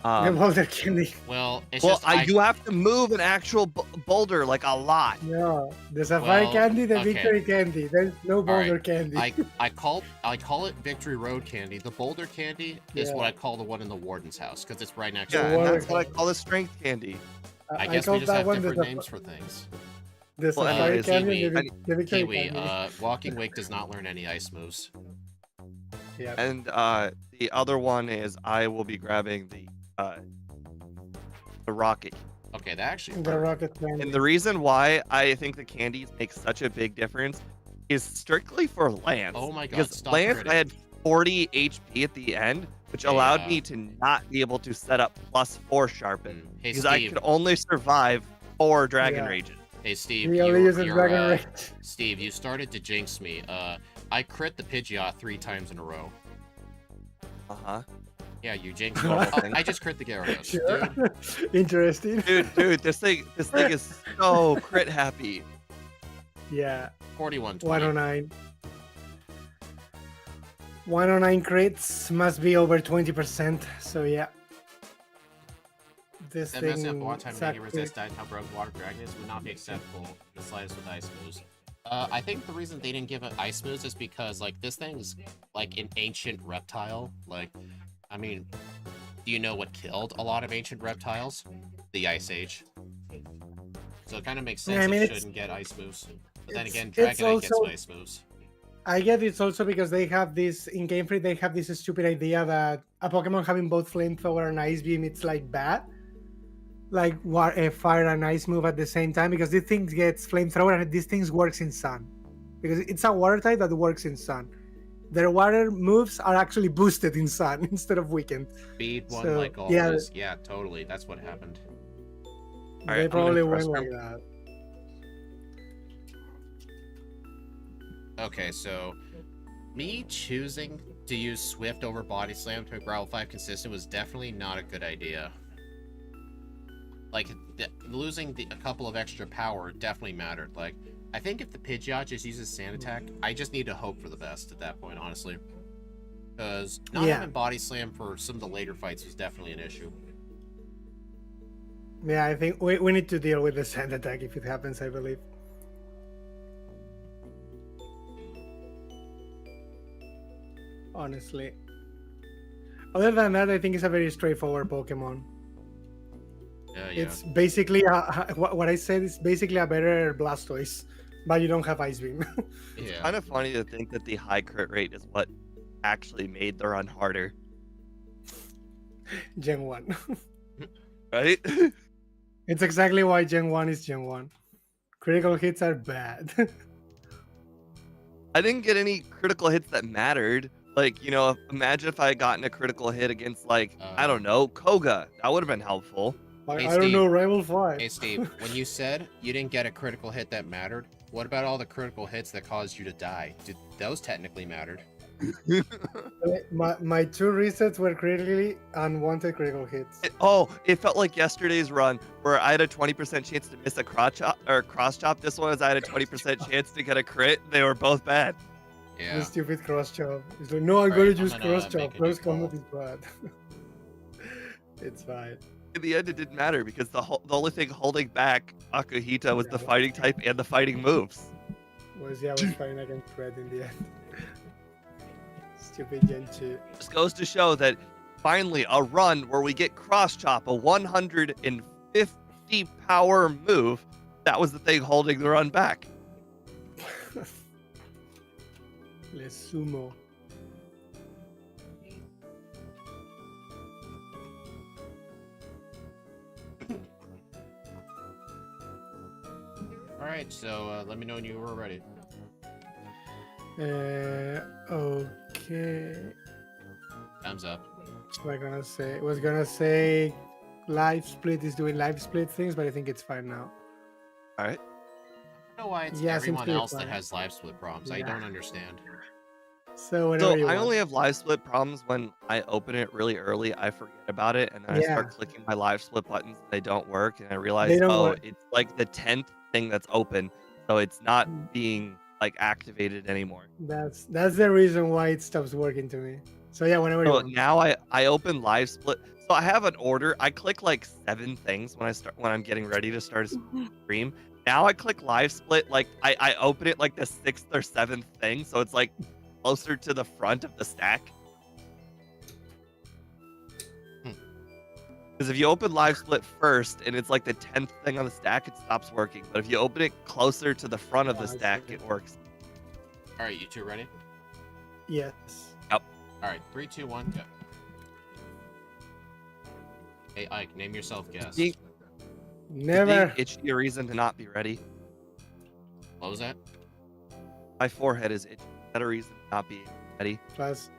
The boulder candy. Well, it's Well, just you have to move an actual boulder like a lot. No, the Safari Well, candy, the okay. Victory candy. There's no boulder right. candy. I call it Victory Road candy. The Boulder candy is what I call the one in the Warden's house because it's right next Yeah, to and the that's what I call the strength candy. I guess we call just that have one different the names for things. The Well, Safari anyways, candy, Kiwi, the Victory Kiwi, candy. Walking Wake does not learn any ice moves. Yeah. And the other one is I will be grabbing the rocket. Okay, that actually The hurt. rocket candy. And the reason why I think the candies make such a big difference is strictly for Lance. Oh my god, Because stop Lance, critting. I had 40 HP at the end, which allowed me to not be able to set up +4 Sharpen. Hey, Because I Steve. could only survive 4 Dragon Yeah. Rages. Hey Steve, He only uses you're, Dragon Rage. Steve, you started to jinx me. I crit the Pidgeot 3 times in a row. Uh-huh. Yeah, you jinxed me. Normal Oh, thing. I just crit the Gyarados. Sure. Dude, Interesting. Dude, this thing is so crit happy. Yeah. 41-20. 109. 109 crits must be over 20%. So yeah. This That messing up thing. water time sucked making resist died how broken water dragon is would not be acceptable the slightest with ice moves. I think the reason they didn't give it ice moves is because like this thing's like an ancient reptile. Like, I mean, do you know what killed a lot of ancient reptiles? The Ice Age. So it kind of makes sense Yeah, I mean, it it's shouldn't get ice moves. But then again, it's Dragonite gets also ice moves. I get it's also because they have this in Game Freak. They have this stupid idea that a Pokemon having both Flamethrower and Ice Beam, it's like bad, like a fire and ice move at the same time. Because this thing gets Flamethrower and this thing works in Sun, because it's a water type that works in Sun. Their water moves are actually boosted in Sun instead of weakened. Speed one So, like yeah. always. Yeah, totally. That's what happened. All They right, I'm gonna probably use the went restroom. like that. Okay, so me choosing to use Swift over Body Slam to make Growl 5 consistent was definitely not a good idea. Like, losing a couple of extra power definitely mattered. Like, I think if the Pidgeot just uses Sand Attack, I just need to hope for the best at that point, honestly. Because not having Body Slam for some of the later fights was definitely an issue. Yeah, I think we need to deal with the Sand Attack if it happens, I believe. Honestly. Other than that, I think it's a very straightforward Pokemon. Yeah. It's basically what I said is basically a better Blastoise, but you don't have Ice Beam. Yeah. Kind of funny to think that the high crit rate is what actually made the run harder, Gen 1. right? It's exactly why Gen 1 is Gen 1. Critical hits are bad. I didn't get any critical hits that mattered. Like, you know, imagine if I had gotten a critical hit against, like, I don't know, Koga. That would have been helpful. Like, Hey, I don't Steve. know, Rival 5. Hey, Steve, when you said you didn't get a critical hit that mattered, what about all the critical hits that caused you to die? Did those technically mattered? My 2 resets were critically unwanted critical hits. It felt like yesterday's run where I had a 20% chance to miss a cross chop. This one is I had a 20% chance to get a crit. They were both bad. Yeah. The stupid cross chop. It's like, no, I'm Alright, gonna I'm use gonna cross make chop. a new Close combat call. is bad. It's fine. In the end, it didn't matter because the only thing holding back Akuhita was the fighting type and the fighting moves. Was fighting against Fred in the end. Stupid Gen 2. Just goes to show that finally a run where we get cross chop, a 150 power move. That was the thing holding the run back. Les sumo. Alright, so let me know when you were ready. Okay. Thumbs up. What was gonna say live split is doing live split things, but I think it's fine now. All right. I don't know why it's Yeah, seems everyone to be else that fine. has live split problems. I Yeah. don't understand. So whenever you I want. only have live split problems when I open it really early. I forget about it, and then I start Yeah. clicking my live split buttons, and they don't work, and I realize, They don't oh, work. it's like the 10th thing that's open, so it's not being like activated anymore. That's the reason why it stops working to me. So yeah, whenever you So want. now I open live split. So I have an order. I click like 7 things when I'm getting ready to start a stream. Now I click live split, like I open it like the 6th or 7th thing, so it's like closer to the front of the stack. Because if you open live split first and it's like the 10th thing on the stack, it stops working. But if you open it closer to the front of the I see. stack, it works. Alright, you two ready? Yes. Alright, 3, 2, 1, go. Hey, Ike, name yourself guest. Being Never. itchy a reason to not be ready. What was that? My forehead is itchy. Is that a reason to not be ready? Plus,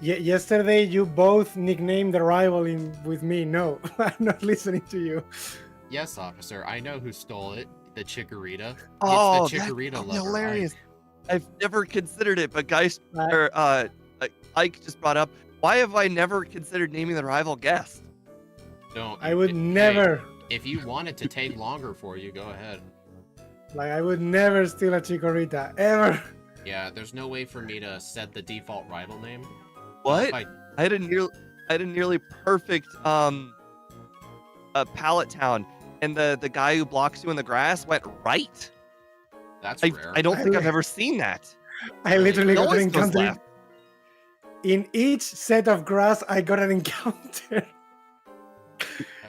yesterday you both nicknamed the rival with me. No, I'm not listening to you. Yes, officer, I know who stole it. The Chikorita. Oh, it's the that's Chikorita fucking lover. hilarious. I've never considered it, but guys, I- Ike just brought up, why have I never considered naming the rival guest? Don't. I would hey, never, if you want it to take longer for you, go ahead. I would never steal a Chikorita ever. Yeah, there's no way for me to set the default rival name. What? If I- I had a nearly perfect pallet town, and the guy who blocks you in the grass went right. That's I rare. don't think I've ever seen that. I literally It got an always goes encounter. left. In each set of grass, I got an encounter.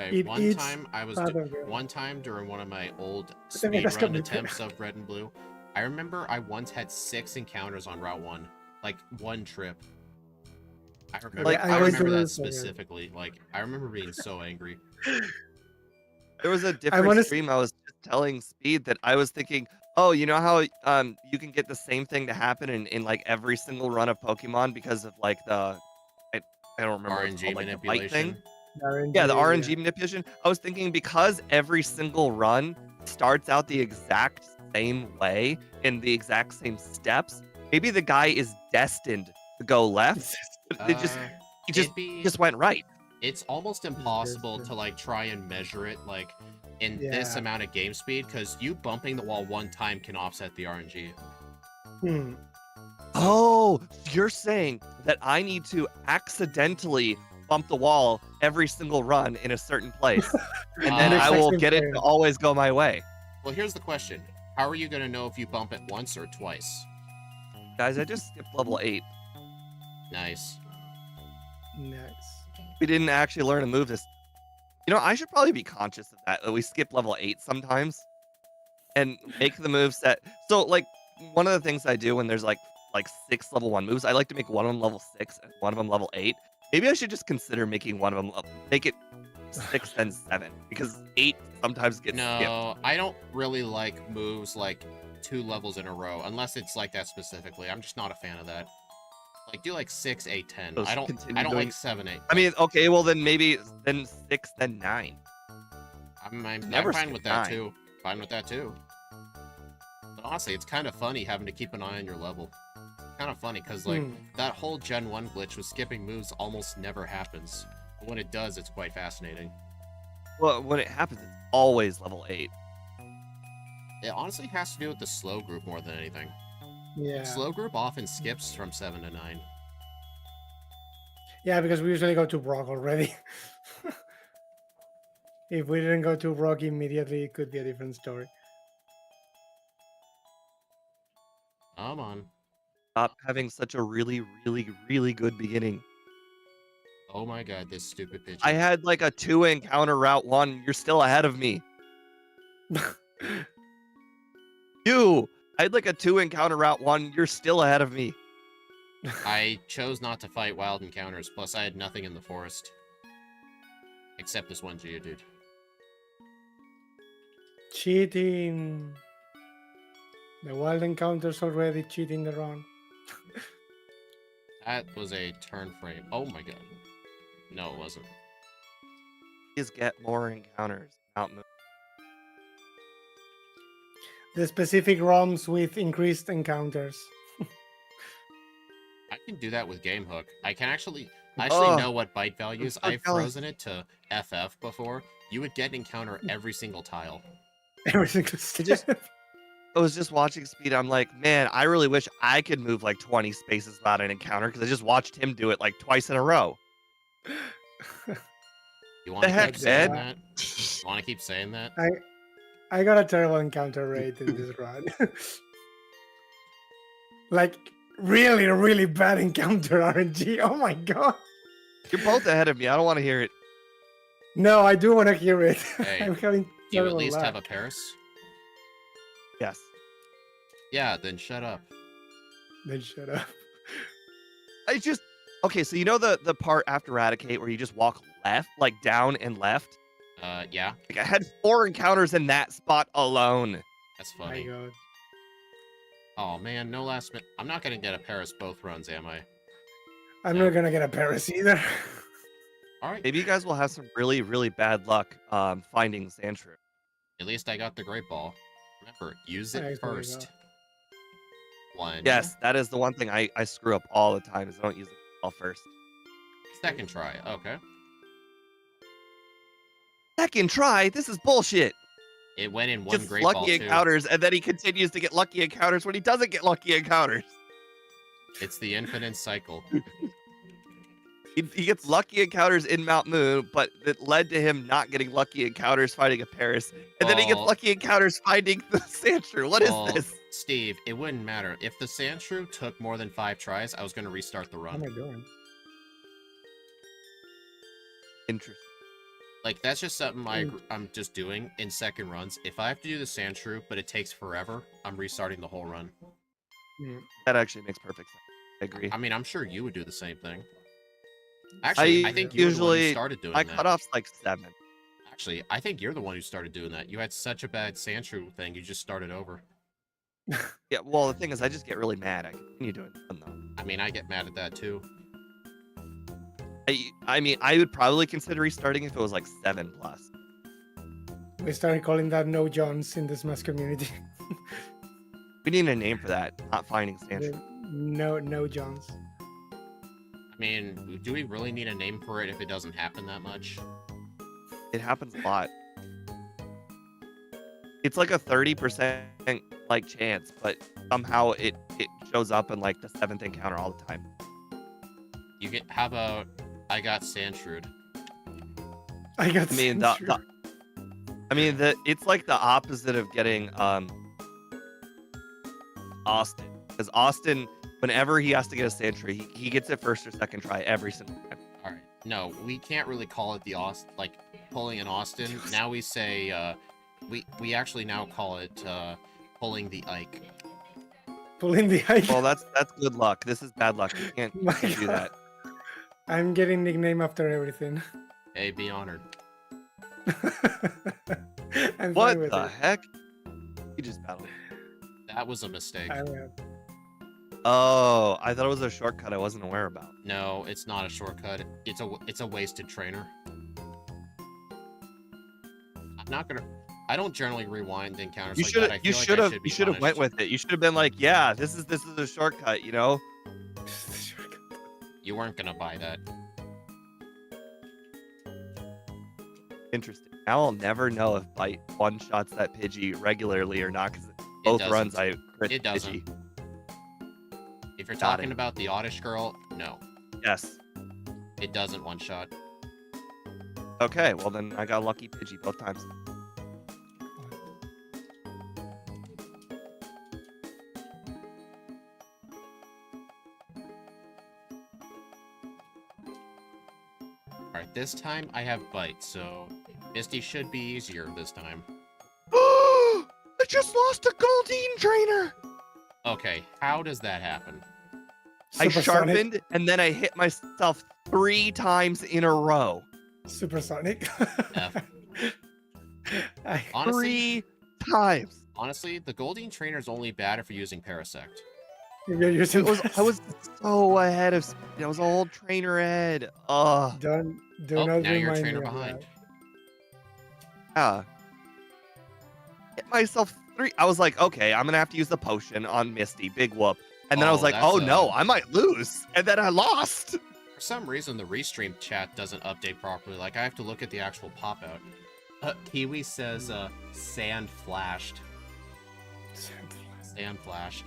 Okay, It one eats time I was part of the- one time during one of my old También las speedrun cambié. attempts of Red and Blue, I remember I once had 6 encounters on Route 1, like one trip. I remember, Like, I I was- remember that lose again. specifically. Like, I remember being so angry. There was a different wanna stream I was just telling Speed that I was thinking, oh, you know how you can get the same thing to happen in like every single run of Pokemon because of like I don't remember what it's RNG called, like the bite manipulation. thing. Yeah, the RNG manipulation. I was thinking because every single run starts out the exact same way in the exact same steps, maybe the guy is destined to go left. But he It'd be- just went right. It's almost impossible to like try and measure it like in this Yeah. amount of game speed because you bumping the wall one time can offset the RNG. Hmm. Oh, you're saying that I need to accidentally bump the wall every single run in a certain place, and then The I exact will same get it player. to always go my way. Well, here's the question: how are you gonna know if you bump it once or twice? Guys, I just skipped level 8. Nice. Nice. We didn't actually learn to move this. You know, I should probably be conscious of that we skip level 8 sometimes and make the moves that. So, like, one of the things I do when there's like 6 level 1 moves, I like to make one of them level 6 and one of them level 8. Maybe I should just consider making one of them make it 6 then 7 because 8 sometimes gets skipped. No, I don't really like moves like 2 levels in a row unless it's like that specifically. I'm just not a fan of that. Like do like 6, 8, 10. So I don't continue like doing- 7, 8. I mean, okay, well then maybe then 6 then 9. I'm never fine skip with that 9. too. Fine with that too. But honestly, it's kind of funny having to keep an eye on your level. Kind of funny because like that whole Gen 1 glitch with skipping moves almost never happens. But when it does, it's quite fascinating. Well, when it happens, it's always level 8. It honestly has to do with the slow group more than anything. Yeah. Slow group often skips from 7 to 9. Yeah, because we usually go to Brock already. If we didn't go to Brock immediately, it could be a different story. Come on. Stop having such a really, really, really good beginning. Oh my god, this stupid pigeon. I had like a 2 encounter route 1. You're still ahead of me. I had like a 2 encounter route 1. You're still ahead of me. I chose not to fight wild encounters, plus I had nothing in the forest. Except this one Geodude. Cheating. The wild encounters already cheating the run. That was a turn frame. Oh my god. No, it wasn't. Please get more encounters. Mount Moon. The specific ROMs with increased encounters. I can do that with Game Hook. I actually Oh, know what bite values. I'm so I've jealous. frozen it to FF before. You would get an encounter every single tile. Every single step. I was just watching Speed. I'm like, man, I really wish I could move like 20 spaces without an encounter because I just watched him do it like twice in a row. You want to heck, keep saying man? that? You want to keep saying that? I got a terrible encounter rate in this run. Like, really, really bad encounter RNG. Oh my god. You're both ahead of me. I don't want to hear it. No, I do want to hear it. Hey, I'm having Do you at terrible least luck. have a Paris? Yes. Yeah, then shut up. Then shut up. I just okay. So you know the part after Eradicate where you just walk left, like down and left. Yeah, Like I had 4 encounters in that spot alone. that's My funny. god. Oh man, no last minute. I'm not gonna get a Paris both runs, am I? I'm No. not gonna get a Paris either. Alright, Maybe you guys will have some really, really bad luck finding Sandshrew. at least I got the Great Ball. Remember, use Nice, it there you first. go. One. Yes, that is the one thing I screw up all the time is I don't use it all first. Second try. Okay. Second try? This is bullshit. It went in one Just Great Ball lucky too. encounters, and then he continues to get lucky encounters when he doesn't get lucky encounters. It's the infinite cycle. He gets lucky encounters in Mount Moon, but it led to him not getting lucky encounters fighting a Paris. And then he gets Well- lucky encounters finding the Sandshrew. What is Well, this? Steve, it wouldn't matter. If the Sandshrew took more than 5 tries, I was gonna restart the What am run. I doing? Interesting. Like, that's just something I'm just doing in second runs. If I have to do the sand shrew, but it takes forever, I'm restarting the whole run. That actually makes perfect sense. I agree. I mean, I'm sure you would do the same thing. Actually, I think you're the one who started doing my that. cutoff's like 7. Actually, I think you're the one who started doing that. You had such a bad sand shrew thing, you just started over. Yeah, well, the thing is, I just get really mad. I continue doing fun, though. I mean, I get mad at that, too. I mean, I would probably consider restarting if it was like 7+. We started calling that no Johns in the Smash community. We need a name for that. Not finding sand. No Johns. I mean, do we really need a name for it if it doesn't happen that much? It happens a lot. It's like a 30% like chance, but somehow it shows up in like the 7th encounter all the time. You get. How about I got sand shrewd? I got. I mean, it's like the opposite of getting Austin, because Austin, whenever he has to get a sand tree, he gets it first or second try every single time. All right. No, we can't really call it the Austin, like pulling an Austin. Now we say we actually now call it pulling the Ike. Pulling the Ike. Well, that's good luck. This is bad luck. You can't do that. I'm getting nickname after everything. Hey, be honored. I'm What fine with the it. heck? You just battled. That was a mistake. Oh, I thought it was a shortcut I wasn't aware about. No, it's not a shortcut. It's a wasted trainer. I'm not gonna. I don't generally rewind encounters like that. I feel like you should have went with it. You should have been like, yeah, this is a shortcut, you know? You weren't gonna buy that. Interesting. Now I'll never know if Bite one-shots that Pidgey regularly or not, because both runs I crit It doesn't. Pidgey. If you're talking about the Oddish girl, no. Yes. It doesn't one shot. Okay, well then I got lucky Pidgey both times. Alright, this time I have Bite, so Misty should be easier this time. I just lost a Goldeen trainer! Okay, how does that happen? I Supersonic. sharpened and then I hit myself 3 times in a row. Supersonic. F. Three Honestly, times. honestly, the Goldeen trainer is only bad if you're using Parasect. I was so ahead of speed. I was all trainer ahead. Do Oh, not now you're a remind trainer me of behind. Yeah. Hit myself 3. I was like, okay, I'm gonna have to use the potion on Misty. Big whoop. And then I Oh, was like, that's oh no, I might lose. And then I lost. For some reason, the restream chat doesn't update properly. Like, I have to look at the actual pop-out. Kiwi says, sand flashed. Sand flashed.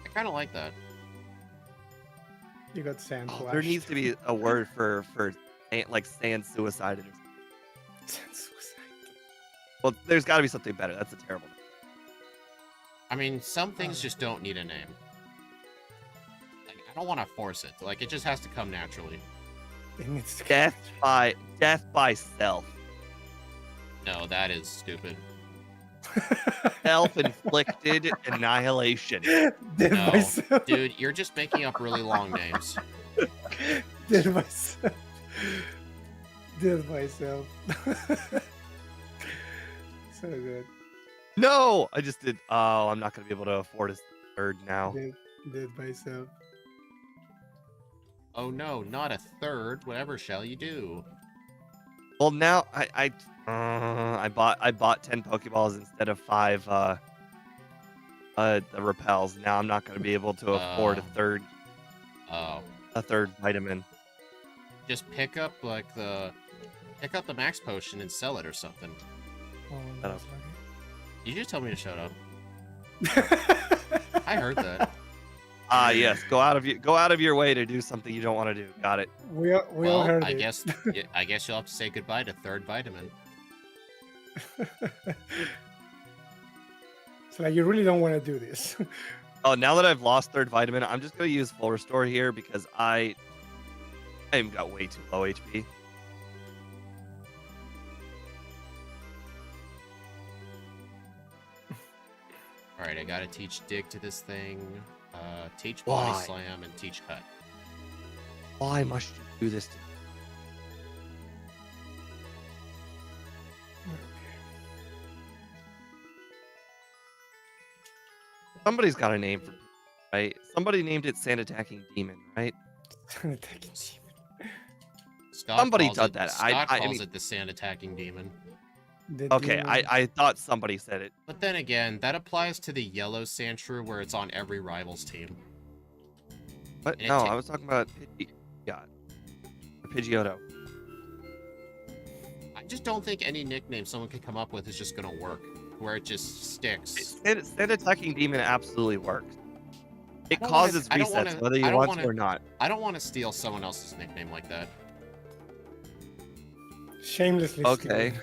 I kind of like that. You got sand flash. There needs to be a word for like sand suicide. Sand suicide. Well, there's got to be something better. That's a terrible name. I mean, some things just don't need a name. Like, I don't want to force it. Like, it just has to come naturally. It needs to Death by self. No, that is stupid. Self-inflicted annihilation. Dead No, myself. dude, you're just making up really long names. Dead myself. Dead myself. So good. No, I just did. Oh, I'm not gonna be able to afford a third now. Dead myself. Oh no, not a third. Whatever shall you do? Well, now I bought 10 Pokeballs instead of 5 the repels. Now I'm not gonna be able to afford Oh, a third vitamin. just pick up the max potion and sell it or something. Oh, Shut up. You just told me to shut up. I heard that. Ah, yes. Go out of your way to do something you don't want to do. Got it. we all Well, heard I it. guess I guess you'll have to say goodbye to third vitamin. It's like you really don't want to do this. Oh, now that I've lost third vitamin, I'm just gonna use full restore here because I got way too low HP. Alright, I gotta teach dig to this thing, teach body Why? slam, and teach cut. Why must you do this? Somebody's got a name for it, right? Somebody named it Sand Attacking Demon, right? Scott Somebody calls did it, that. Scott I calls mean, it the sand attacking demon. okay, I thought somebody said it. But then again, that applies to the yellow Sandshrew where it's on every rival's team. But And it no, ta- I was talking about Pidgeotto. I just don't think any nickname someone could come up with is just gonna work, where it just sticks. Sand Attacking Demon absolutely works. It I don't wanna- causes I don't resets wanna- whether I you don't want wanna- to or not. I don't want to steal someone else's nickname like that. Shamelessly. Okay. stealing.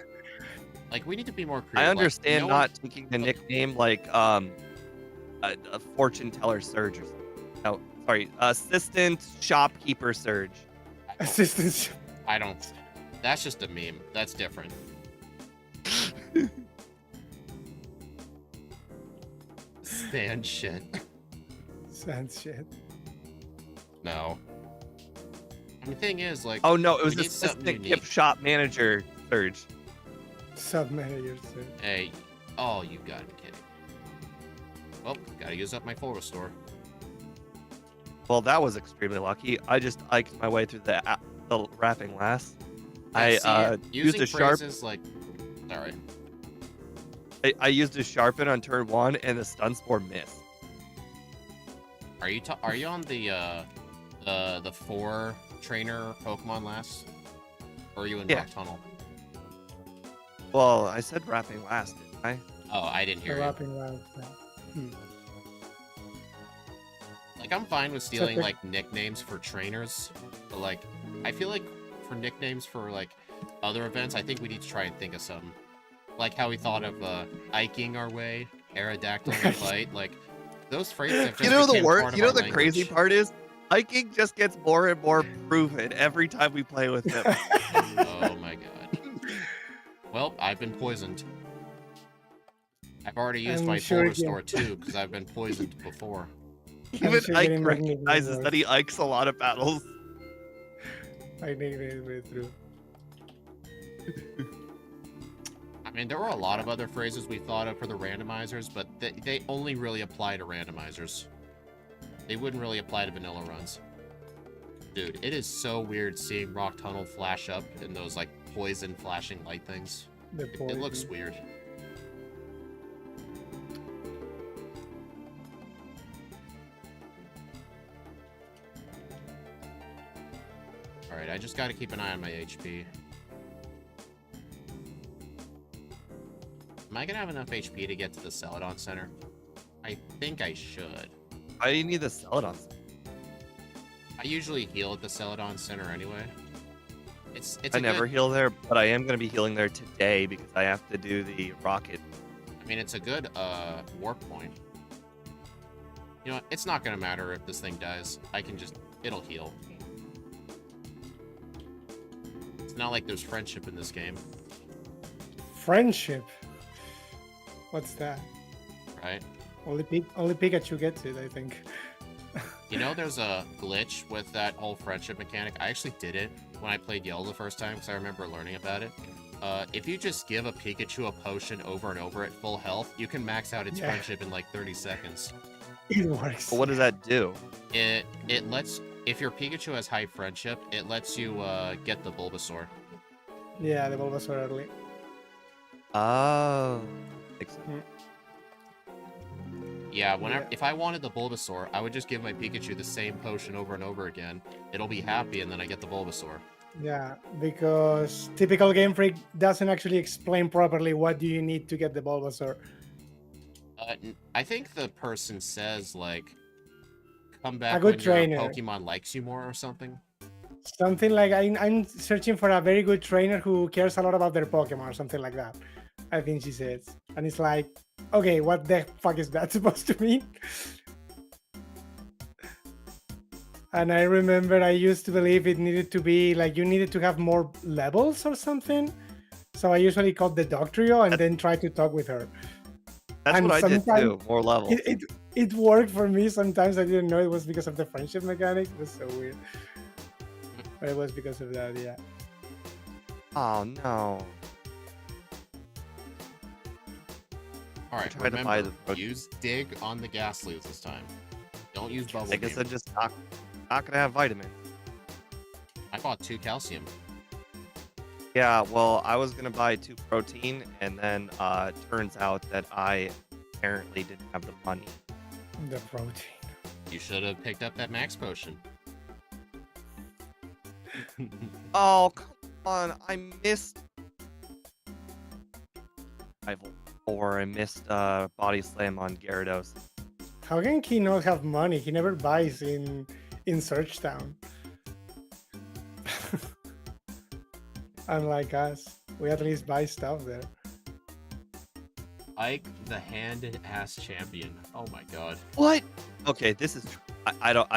Like, we need to be more I creative. understand Like, no one- not taking the nickname like a fortune teller Surge or something. No, sorry, assistant shopkeeper Surge. Assistance. I don't. That's just a meme. That's different. Stand shit. Sans shit. No. And the thing is, like, Oh no, it was we need something assistant unique. gift shop manager Surge. Sub-managers. Hey, oh, you gotta be kidding. Well, gotta use up my full restore. Well, that was extremely lucky. I just iked my way through the wrapping last. Yeah, I see, used using a sharp. phrases like, alright. I used a sharpen on turn 1, and the stun spore missed. Are you on the 4 trainer Pokemon last? Or are you in Yeah. Rock Tunnel? Well, I said wrapping last, didn't I? Oh, I didn't hear you. Wrapping around. Like, I'm fine with stealing, okay. like, nicknames for trainers, but, like, I feel like for nicknames for, like, other events, I think we need to try and think of something. Like how we thought of, Iking our way, Aerodactyl and Fight, like, those phrases have just You know the became word. part of You know our the crazy language. part is, hiking just gets more and more proven every time we play with him. Oh my god. Well, I've been poisoned. I've already used I'm my sure full you- restore too, because I've been poisoned before. Even sure Ike getting magnetic recognizes works. that he ikes a lot of battles. I think it is way through. I mean, there were a lot of other phrases we thought of for the randomizers, but they only really apply to randomizers. They wouldn't really apply to vanilla runs. Dude, it is so weird seeing Rock Tunnel flash up in those, like, poison flashing light things. The It looks poison. weird. Alright, I just gotta keep an eye on my HP. Am I gonna have enough HP to get to the Celadon Center? I think I should. Why do you need the Celadon? I usually heal at the Celadon Center anyway. It's I a never good, heal there, but I am going to be healing there today because I have to do the rocket. I mean, it's a good warp point. You know what? It's not gonna matter if this thing dies. I can just, it'll heal. It's not like there's friendship in this game, Friendship. What's that? right? Only Pikachu gets it, I think. You know, there's a glitch with that whole friendship mechanic. I actually did it when I played Yellow the first time because I remember learning about it. If you just give a Pikachu a potion over and over at full health, you can max out its Yeah. friendship in like 30 seconds. It works. But what does that do? It lets, if your Pikachu has high friendship, it lets you get the Bulbasaur. Yeah, the Bulbasaur early. Oh. Makes sense. Yeah, whenever Yeah. if I wanted the Bulbasaur, I would just give my Pikachu the same potion over and over again. It'll be happy, and then I get the Bulbasaur. Yeah, because typical Game Freak doesn't actually explain properly what do you need to get the Bulbasaur. I think the person says like, "Come back good when your trainer. Pokemon likes you more" or something. Something like I'm searching for a very good trainer who cares a lot about their Pokemon or something like that. I think she says. And it's like, okay, what the fuck is that supposed to mean? And I remember I used to believe it needed to be like you needed to have more levels or something. So I usually called the Doctrio and then tried to talk with her. That's And what I did sometimes too. More levels. it worked for me. Sometimes I didn't know it was because of the friendship mechanic. It was so weird. But it was because of that, yeah. Oh no. All right, tried to buy remember, the- use dig on the gas leaves this time. Don't use bubble I guess beam. I'm just not gonna have vitamins. I bought 2 calcium. Yeah, well, I was gonna buy 2 protein, and then turns out that I apparently didn't have the money. The protein. You should have picked up that max potion. Oh, come on! I missed rival, or I missed body slam on Gyarados. How can he not have money? He never buys in Search Town. Unlike us, we at least buy stuff there. Ike, the hand-ass champion. Oh my god. What? Okay, this is I don't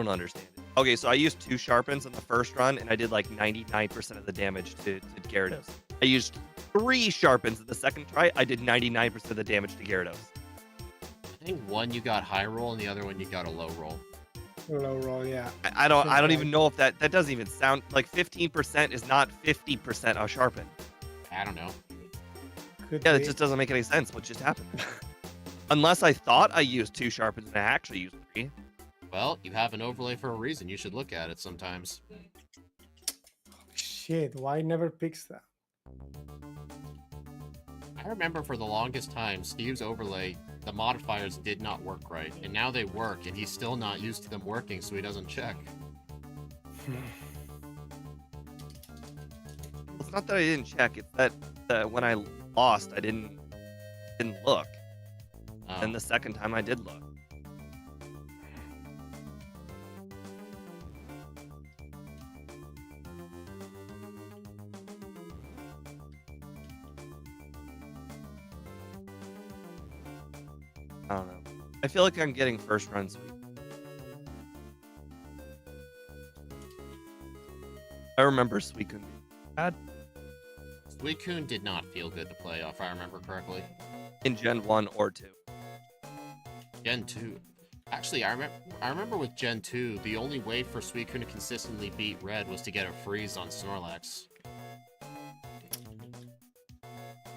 understand it. Okay, so I used 2 sharpens in the first run, and I did like 99% of the damage to Gyarados. I used 3 sharpens in the second try. I did 99% of the damage to Gyarados. I think one you got high roll and the other one you got a low roll. Low roll, yeah. I don't even know if that doesn't even sound like 15% is not 50% a sharpen. I don't know. Could Yeah, be. it just doesn't make any sense. What just happened? Unless I thought I used 2 sharpens and I actually used 3. Well, you have an overlay for a reason. You should look at it sometimes. Shit, why never picks that? I remember for the longest time, Steve's overlay, the modifiers did not work right. And now they work, and he's still not used to them working, so he doesn't check. It's not that I didn't check. It's that when I lost, I didn't look. And the second time I did look. I don't know. I feel like I'm getting first run sweep. I remember Suicune being bad Suicune did not feel good to play, if I remember correctly. in Gen 1 or 2. Gen 2. Actually, I remember with Gen 2, the only way for Suicune to consistently beat Red was to get a freeze on Snorlax.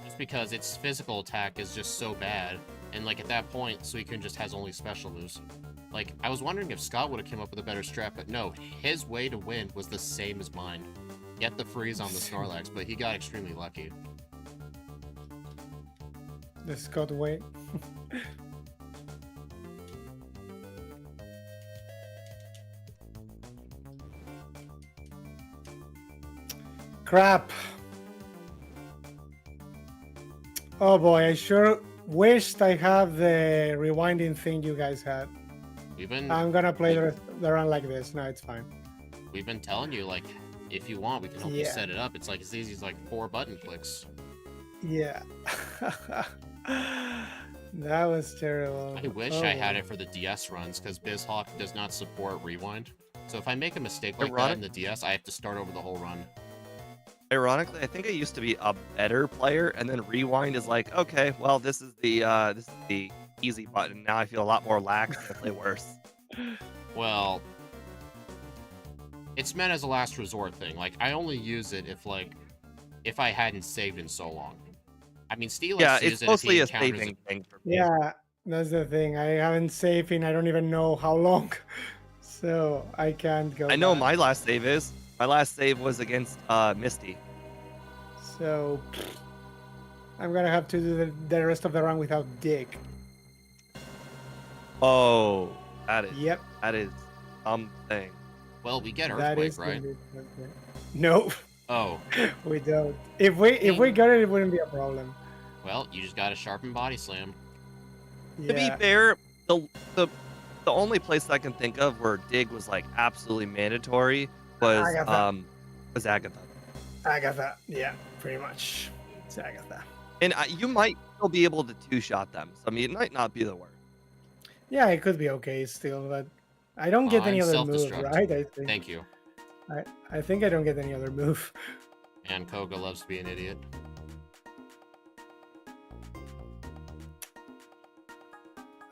Just because its physical attack is just so bad, and like at that point, Suicune just has only special moves. Like, I was wondering if Scott would have come up with a better strat, but no, his way to win was the same as mine. Get the freeze on the Snorlax, but he got extremely lucky. The Scott way. Crap. Oh boy, I sure wished I have the rewinding thing you guys had. I'm gonna play the run like this. No, it's fine. We've been telling you, like, if you want, we can help you Yeah. set it up. It's like as easy as like 4 button clicks. Yeah. That was terrible. I wish I had it for the DS runs, because BizHawk does not support rewind. So if I make a mistake like that in the DS, I have to start over the whole run. Ironically, I think I used to be a better player, and then rewind is like, okay, well, this is the easy button. Now I feel a lot more lax and I play worse. Well, it's meant as a last resort thing. Like, I only use it if I hadn't saved in so long. I mean, Steelix Yeah, uses it's it if mostly he a encounters saving thing for me. Yeah, that's the thing. I haven't saved in I don't even know how long. So I can't go I know back. my last save was against Misty. So I'm gonna have to do the rest of the run without Dig. Oh, Yep. that is something. Well, we get That Earthquake, is right? gonna be something. No, Oh, we don't. If we got it, it wouldn't be a problem. well, you just got a sharpen body slam. To be Yeah. fair, the only place I can think of where dig was like absolutely mandatory was Agatha. Agatha. Yeah, pretty much. It's Agatha. And you might still be able to 2-shot them. So I mean, it might not be the worst. Yeah, it could be okay still, but I don't get any Fine, other move, self-destruct. right? I think. Thank you. I think I don't get any other move. And Koga loves to be an idiot.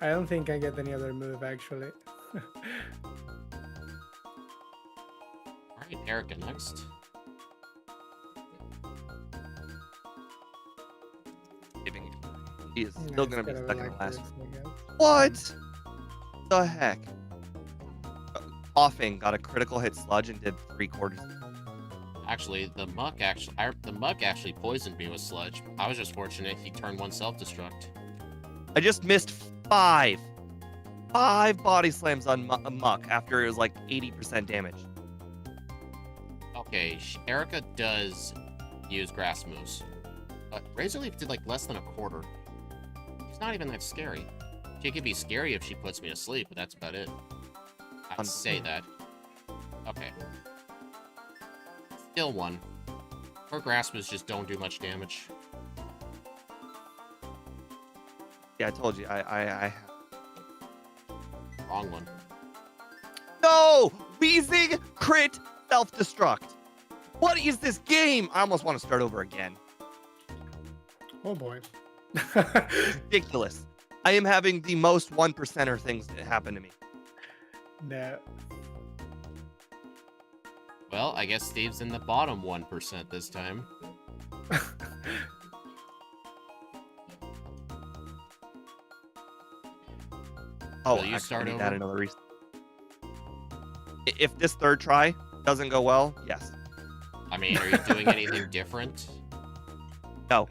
I don't think I get any other move actually. Alright, Erica next. Giving it. He is Yeah, still it's gonna be gotta second like to last. this, I guess. What the heck? Offing got a critical hit sludge and did 3/4. Actually, the muck actually poisoned me with sludge. I was just fortunate he turned one self-destruct. I just missed 5 body slams on muck after it was like 80% damage. Okay, Erica does use grass moves. But Razorleaf did like less than a quarter. She's not even that scary. She could be scary if she puts me to sleep, but that's about it. I'd say that. Okay. Still one. Her grass moves just don't do much damage. Yeah, I told you. I Wrong one. No! Wheezing crit self-destruct. What is this game? I almost want to start over again. Oh boy. Ridiculous. I am having the most 1%er things that happen to me. No. Well, I guess Steve's in the bottom 1% this time. Oh, Will you actually, start I need to over? add another reset. If this third try doesn't go well, yes. I mean, are you doing anything different? No.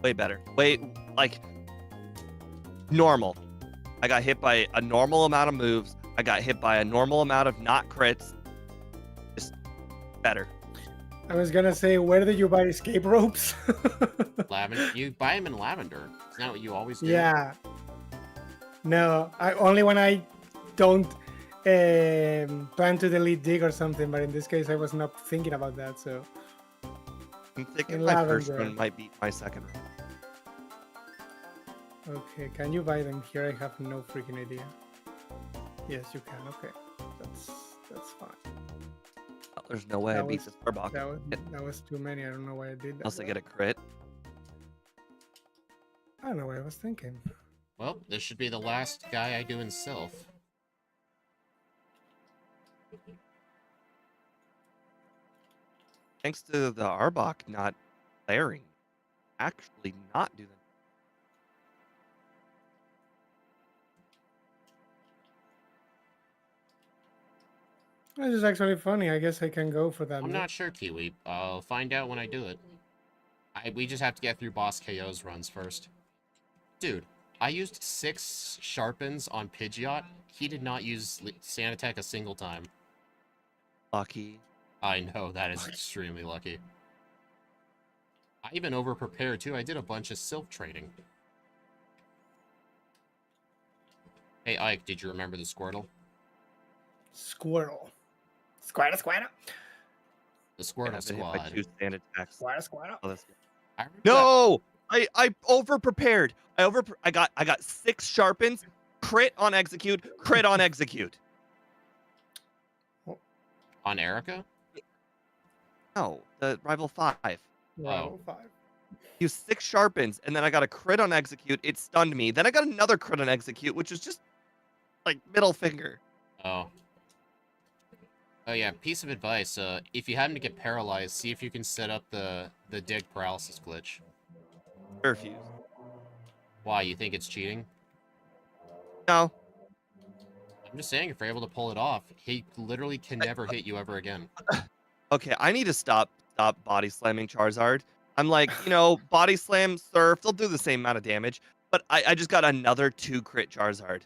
Way better. Way, like, normal. I got hit by a normal amount of moves. I got hit by a normal amount of not crits. Just better. I was gonna say, where did you buy escape ropes? Lavender. You buy them in lavender. Isn't that what you always do? Yeah. No, I only when I don't plan to delete dig or something. But in this case, I was not thinking about that. So I'm thinking In my first lavender. run might beat my second run. okay, can you buy them here? I have no freaking idea. Yes, you can. Okay, that's fine. Oh, there's no way I That beat was- this Arbok. That was too many. I don't know why I did that. Unless I though. get a crit. I don't know what I was thinking. Well, this should be the last guy I do in Sylph. Thanks to the Arbok not layering. Actually not do that. This is actually funny. I guess I can go for that. I'm move. not sure, Kiwi. I'll find out when I do it. We just have to get through boss KO's runs first. Dude, I used 6 sharpens on Pidgeot. He did not use Sand Attack a single time. Lucky. I know, that is extremely lucky. I even over-prepared, too. I did a bunch of Sylph training. Hey, Ike, did you remember the Squirtle? Squirtle. Squirtle, Squirtle. The Yeah, Squirtle I've been hit by Squad. 2 stand attacks. Squirtle, Squirtle. Oh, that's good. I remember that. No! I over prepared. I got 6 sharpens, crit on execute, crit on execute. On Erica? No, the rival 5. Row 5. Used 6 sharpens, and then I got a crit on execute. It stunned me. Then I got another crit on execute, which was just like middle finger. Oh. Oh yeah, piece of advice, if you happen to get paralyzed, see if you can set up the dig paralysis glitch. Refuse. Why, you think it's cheating? No. I'm just saying, if you're able to pull it off, he literally can never hit you ever again. Okay, I need to stop body slamming Charizard. I'm like, body slam, surf, they'll do the same amount of damage. But I just got another 2 crit Charizard.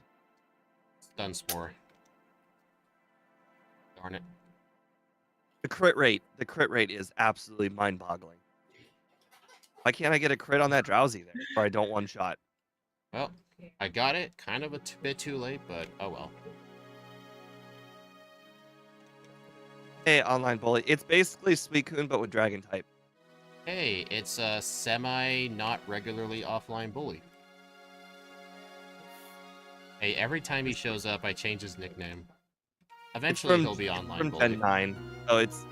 Stun Spore. Darn it. The crit rate is absolutely mind-boggling. Why can't I get a crit on that Drowsy there? Or I don't one-shot. Well, I got it kind of a bit too late, but oh well. Hey, online bully. It's basically Suicune, but with Dragon type. Hey, it's a not regularly offline bully. Hey, every time he shows up, I change his nickname. Eventually, he'll be it's online. from Bully. Gen 9, so it's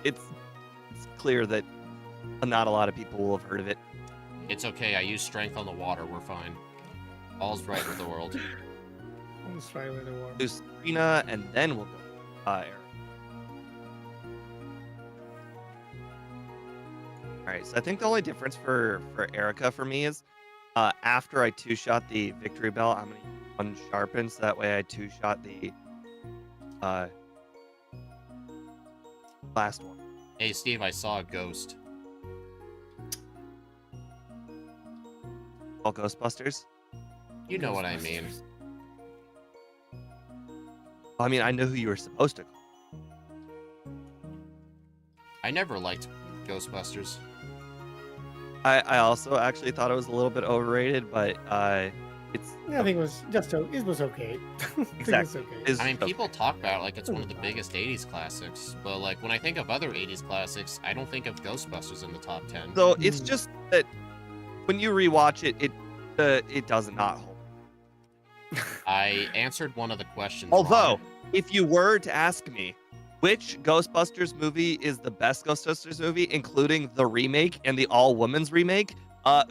clear that not a lot of people will have heard of it. It's okay. I use strength on the water. We're fine. All's right with the world. Let's try with the war. Do Sabrina, and then we'll go Eric. All right, so I think the only difference for Erica for me is after I two-shot the victory bell, I'm gonna use one sharpen, so that way I two-shot the last one. Hey, Steve, I saw a ghost. All Ghostbusters. You know what I mean. I mean, I know who you were supposed to call. I never liked Ghostbusters. I also actually thought it was a little bit overrated, but it's Yeah, I think it was it was okay. Exactly. okay. is I mean, okay. people talk about it like it's one of the biggest 80s classics, but like when I think of other 80s classics, I don't think of Ghostbusters in the top 10. So it's Mm. just that when you rewatch it, it does not hold. I answered one of the questions. Although, wrong. if you were to ask me which Ghostbusters movie is the best Ghostbusters movie, including the remake and the all-women's remake,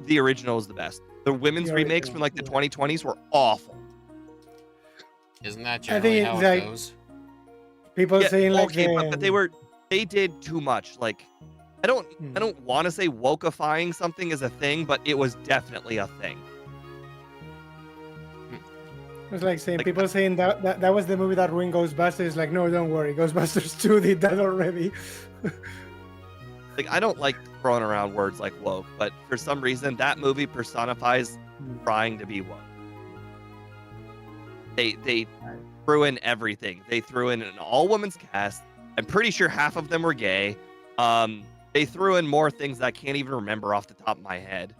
the original is the best. The women's The remakes original, from like the yeah. 2020s were awful. Isn't that I think generally it's how like- it goes? People Yeah, saying like okay, but they did too much. Like, I don't want to say wokeifying something is a thing, but it was definitely a thing. It was like saying Like- people saying that was the movie that ruined Ghostbusters. Like, no, don't worry, Ghostbusters 2 did that already. Like, I don't like throwing around words like woke, but for some reason that movie personifies trying to be woke. They threw in everything. They threw in an all-women's cast. I'm pretty sure half of them were gay. They threw in more things that I can't even remember off the top of my head.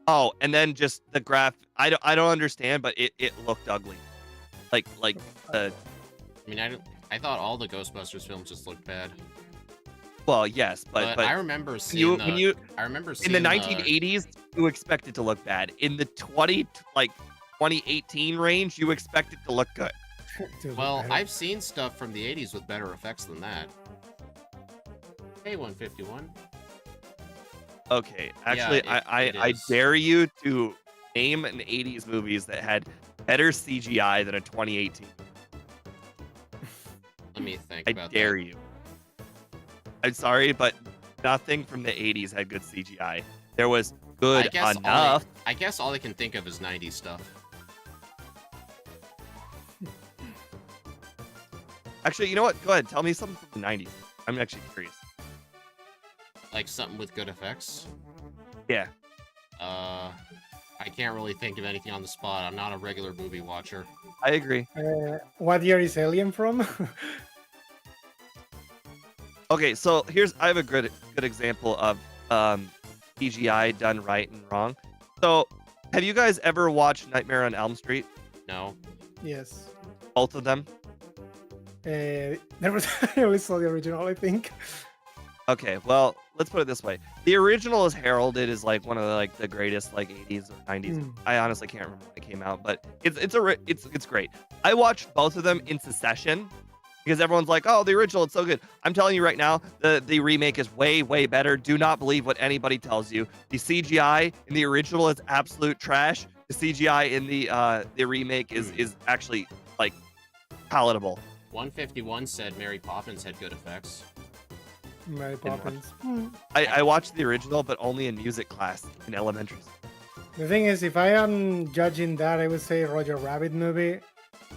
Oh, and then just the graph. I don't understand, but it looked ugly. Like I mean, I thought all the Ghostbusters films just looked bad. well, yes, But, but I remember seeing I remember in seeing the 1980s, you expect it to look bad. In the 2018 range, you expect it to look good. Well, I've seen stuff from the 80s with better effects than that. Hey, 151. Okay, actually, Yeah, it I is. dare you to name an 80s movies that had better CGI than a 2018. Let me think I about dare that. you. I'm sorry, but nothing from the 80s had good CGI. There was good enough. I guess all I can think of is 90s stuff. Actually, you know what? Go ahead. Tell me something from the 90s. I'm actually curious. Like something with good effects. Yeah. I can't really think of anything on the spot. I'm not a regular movie watcher. I agree. What year is Alien from? Okay, so I have a good example of CGI done right and wrong. So, have you guys ever watched Nightmare on Elm Street? No. Yes. Both of them? There was I only saw the original, I think. Okay, well, let's put it this way. The original is heralded as like one of the greatest 80s or 90s. Mm. I honestly can't remember when it came out, but it's great. I watched both of them in succession because everyone's like, "Oh, the original, it's so good." I'm telling you right now, the remake is way better. Do not believe what anybody tells you. The CGI in the original is absolute trash. The CGI in the remake is actually palatable. 151 said Mary Poppins had good effects. Mary Didn't watch Poppins. I watched the original, but only in music class in elementary school. The thing is, if I am judging that, I would say Roger Rabbit movie,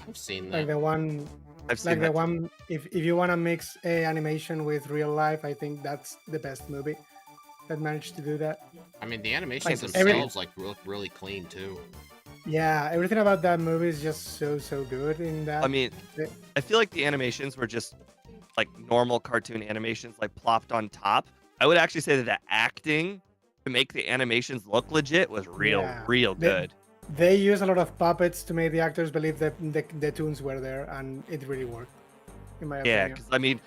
I've seen like that. the one, I've seen like the that. one. If you want to mix animation with real life, I think that's the best movie that managed to do that. I mean, the animations Like, themselves look really clean too. Yeah, everything about that movie is just so good in that. I mean, I feel like the animations were just like normal cartoon animations, like plopped on top. I would actually say that the acting to make the animations look legit was real Yeah. good. They use a lot of puppets to make the actors believe that the tunes were there, and it really worked. In my Yeah, opinion. because I mean,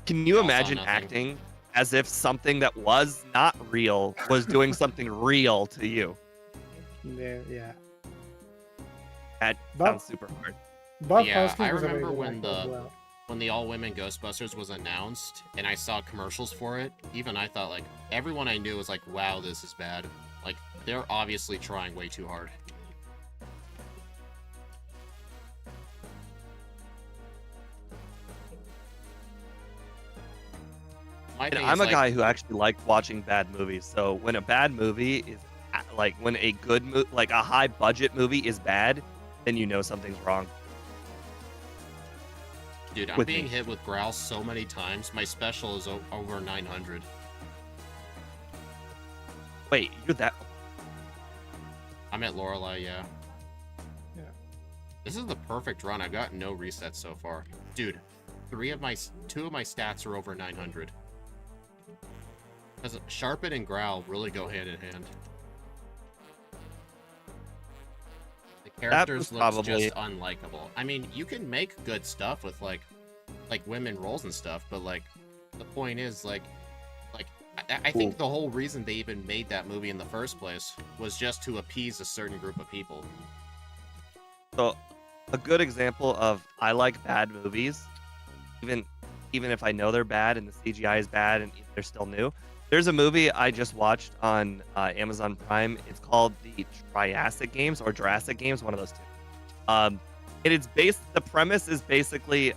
can you Also imagine nothing. acting as if something that was not real was doing something real to you? Yeah. That Bob, sounds super hard. Bob Yeah, Hoskins I was a very remember good when actor as the well. when the all-women Ghostbusters was announced and I saw commercials for it, even I thought like everyone I knew was like, wow, this is bad. Like they're obviously trying way too hard. My And thing I'm is a like, guy who actually likes watching bad movies. So when a bad movie is like when a good like a high budget movie is bad, then you know something's wrong. dude, I'm with being me. hit with growls so many times. My special is over 900. Wait, you're that? I'm at Lorelei, yeah. Yeah. This is the perfect run. I've got no resets so far. Dude, two of my stats are over 900. Because Sharpen and Growl really go hand in hand. The characters look probably- just unlikable. I mean, you can make good stuff with like women roles and stuff, but like the point is like I think the whole reason they even made that movie in the first place was just to appease a certain group of people. So a good example of I like bad movies, even if I know they're bad and the CGI is bad and they're still new. There's a movie I just watched on Amazon Prime. It's called the Triassic Games or Jurassic Games, one of those two. And it's the premise is basically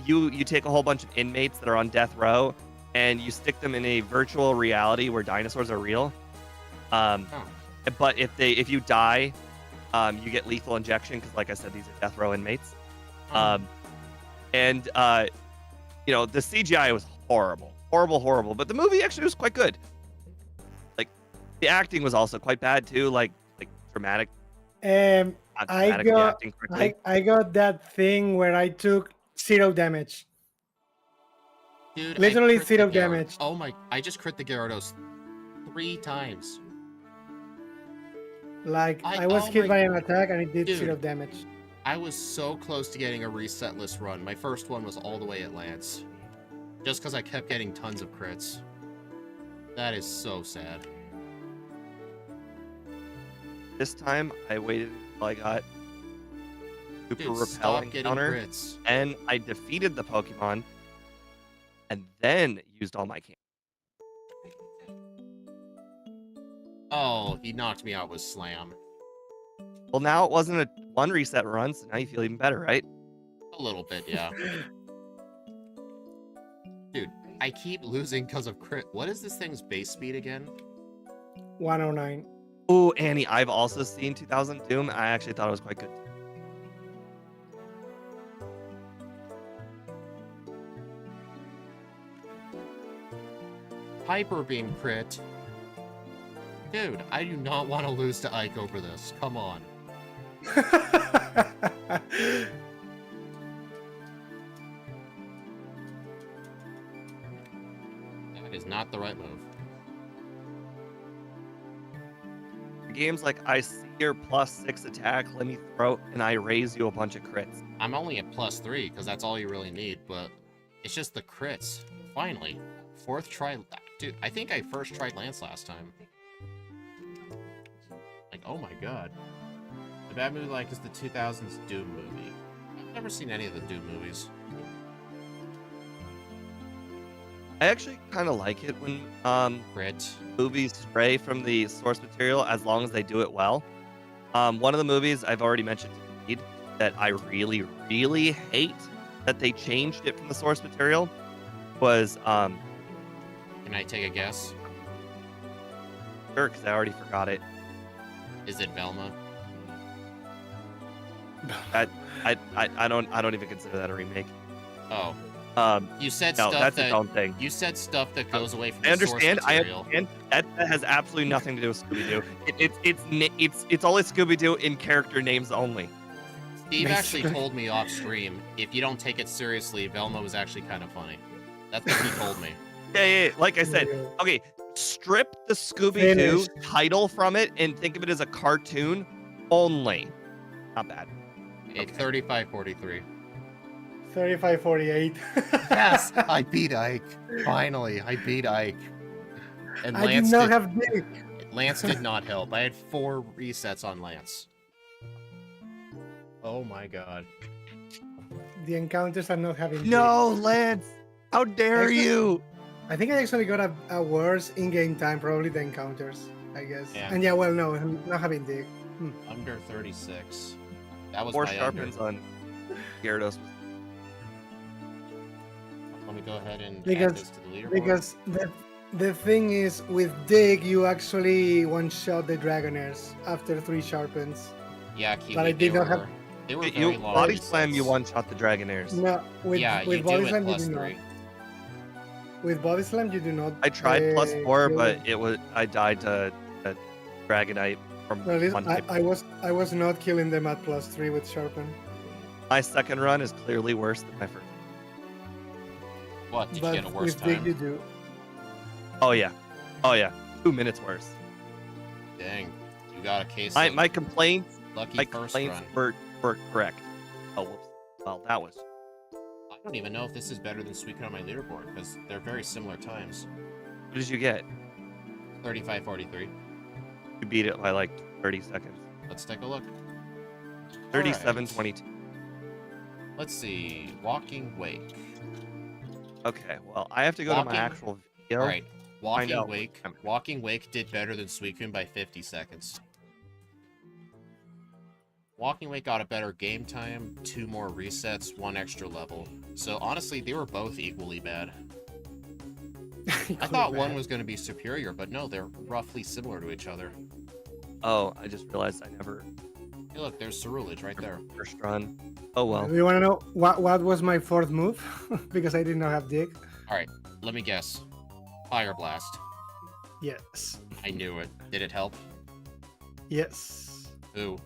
you take a whole bunch of inmates that are on death row and you stick them in a virtual reality where dinosaurs are real. But if you die, you get lethal injection because, like I said, these are death row inmates. And you know, the CGI was horrible. But the movie actually was quite good. Like the acting was also quite bad too. Like dramatic. Not I dramatic, the got acting correctly. I got that thing where I took 0 damage. Dude, Literally I crit the 0 Gyarados. damage. Oh my, I just crit the Gyarados 3 times. Like I- I was oh hit my- by an attack and it did Dude. 0 damage. I was so close to getting a resetless run. My first one was all the way at Lance. Just because I kept getting tons of crits. That is so sad. This time I waited until I got super Dude, stop repelling getting counter, crits. and I defeated the Pokemon, and then used all my camp. Oh, he knocked me out with Slam. Well, now it wasn't a one reset run, so now you feel even better, right? A little bit, yeah. Dude, I keep losing because of crit. What is this thing's base speed again? 109. Oh, Annie, I've also seen 2000 Doom. I actually thought it was quite good. Hyper Beam crit. Dude, I do not want to lose to Ike over this. Come on. That is not the right move. Games like I see your +6 attack, let me throw, and I raise you a bunch of crits. I'm only at +3 because that's all you really need, but it's just the crits. Finally. 4th try. Dude, I think I first tried Lance last time. Like, oh my god. The bad movie like is the 2000s Doom movie. I've never seen any of the Doom movies. I actually kind of like it when Crit. movies stray from the source material as long as they do it well. One of the movies I've already mentioned to Reed that I really, really hate that they changed it from the source material was Can I take a guess? sure, because I already forgot it. Is it Velma? I don't even consider that a remake. Oh. You said No, stuff that's that its own thing. you said stuff that goes away from I the source understand. I material. understand. That has absolutely nothing to do with Scooby Doo. It's only Scooby Doo in character names only. Steve actually Basically. told me off stream, if you don't take it seriously, Velma was actually kind of funny. That's what he told me. Yeah. Like I said, okay, strip the Scooby Doo Finished. title from it and think of it as a cartoon only. Not bad. At Okay. 35-43. 3548. Yes, I beat Ike. Finally, I beat Ike. And I did not have Dick. Lance did not help. I had 4 resets on Lance. Oh my god. The encounters are not having. No, Lance! How dare Actually- you? I think I actually got a worse in-game time, probably the encounters, I guess. Yeah. And yeah, well, no, I'm not having dig. Under 36. That was More my under. sharpens on Gyarados. Let me go ahead and add Because- this to the leaderboard. Because the thing is, with dig, you actually one-shot the Dragonairs after 3 sharpens. Yeah, Kiwi, but I did not have- they were very You long body slam, you resets. one-shot the Dragonairs. No, with, Yeah, with you body do slam, it you plus do not. 3. With body slam, you do not. I tried plus 4, kill but them. it was I died to a Dragonite from Well, one I, type. I was not killing them at plus 3 with sharpen. My second run is clearly worse than my first. What, did you But get a worse with dig, time? you do. Oh yeah, 2 minutes worse. Dang. You got a case My of my complaints lucky my first complaints run. were correct. Oh whoops. Well, that was. I don't even know if this is better than Suicune on my leaderboard, because they're very similar times. What did you get? 35:43. You beat it by like 30 seconds. Let's take a look. 37:22. Let's see. Walking Wake. Okay, well I have to go to my Walking- actual video. Alright. Walking out. Wake. Walking Wake did better than Suicune by 50 seconds. Walking Wake got a better game time, 2 more resets, 1 extra level. So honestly, they were both equally bad. I thought one was going to be superior, but no, they're roughly similar to each other. Oh, I just realized I never Hey, look, there's Ceruledge right there. first run. Oh well. Do you want to know what was my 4th move? Because I did not have dig. Let me guess. Fire Blast. Yes. I knew it. Did it help? Yes. Ooh.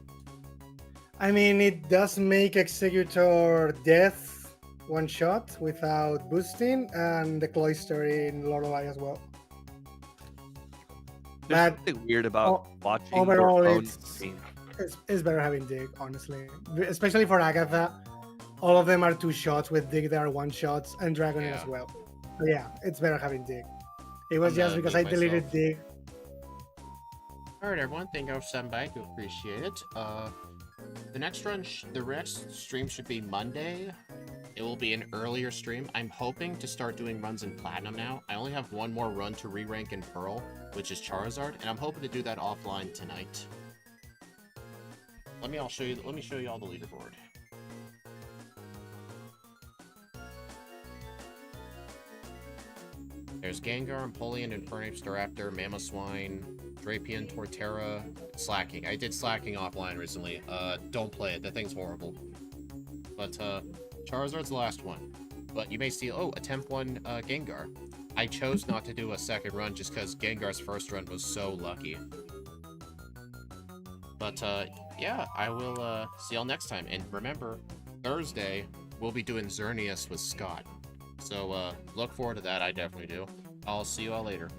I mean, it does make Executor Death one shot without boosting, and the Cloister in Lorelei as well. There's But something weird about watching overall, your own it's- stream. It's better having dig, honestly. Especially for Agatha. All of them are 2 shots. With dig, they are 1 shots, and Dragon Yeah. as well. But yeah, it's better having dig. It was I'm just gonna because I mute deleted myself. dig. Alright, everyone. Thank you for stopping by. Do appreciate it. The next run, the next stream should be Monday. It will be an earlier stream. I'm hoping to start doing runs in Platinum now. I only have 1 more run to re-rank in Pearl, which is Charizard, and I'm hoping to do that offline tonight. Let me show you all the leaderboard. There's Gengar, Empoleon, Infernape, Staraptor, Mamoswine, Drapion, Torterra, Slacking. I did Slacking offline recently. Don't play it. That thing's horrible. But, Charizard's the last one. But you may see, oh, attempt 1, Gengar. I chose not to do a second run just because Gengar's first run was so lucky. But, yeah, I will, see y'all next time. And remember, Thursday, we'll be doing Xerneas with Scott. So, look forward to that. I definitely do. I'll see you all later.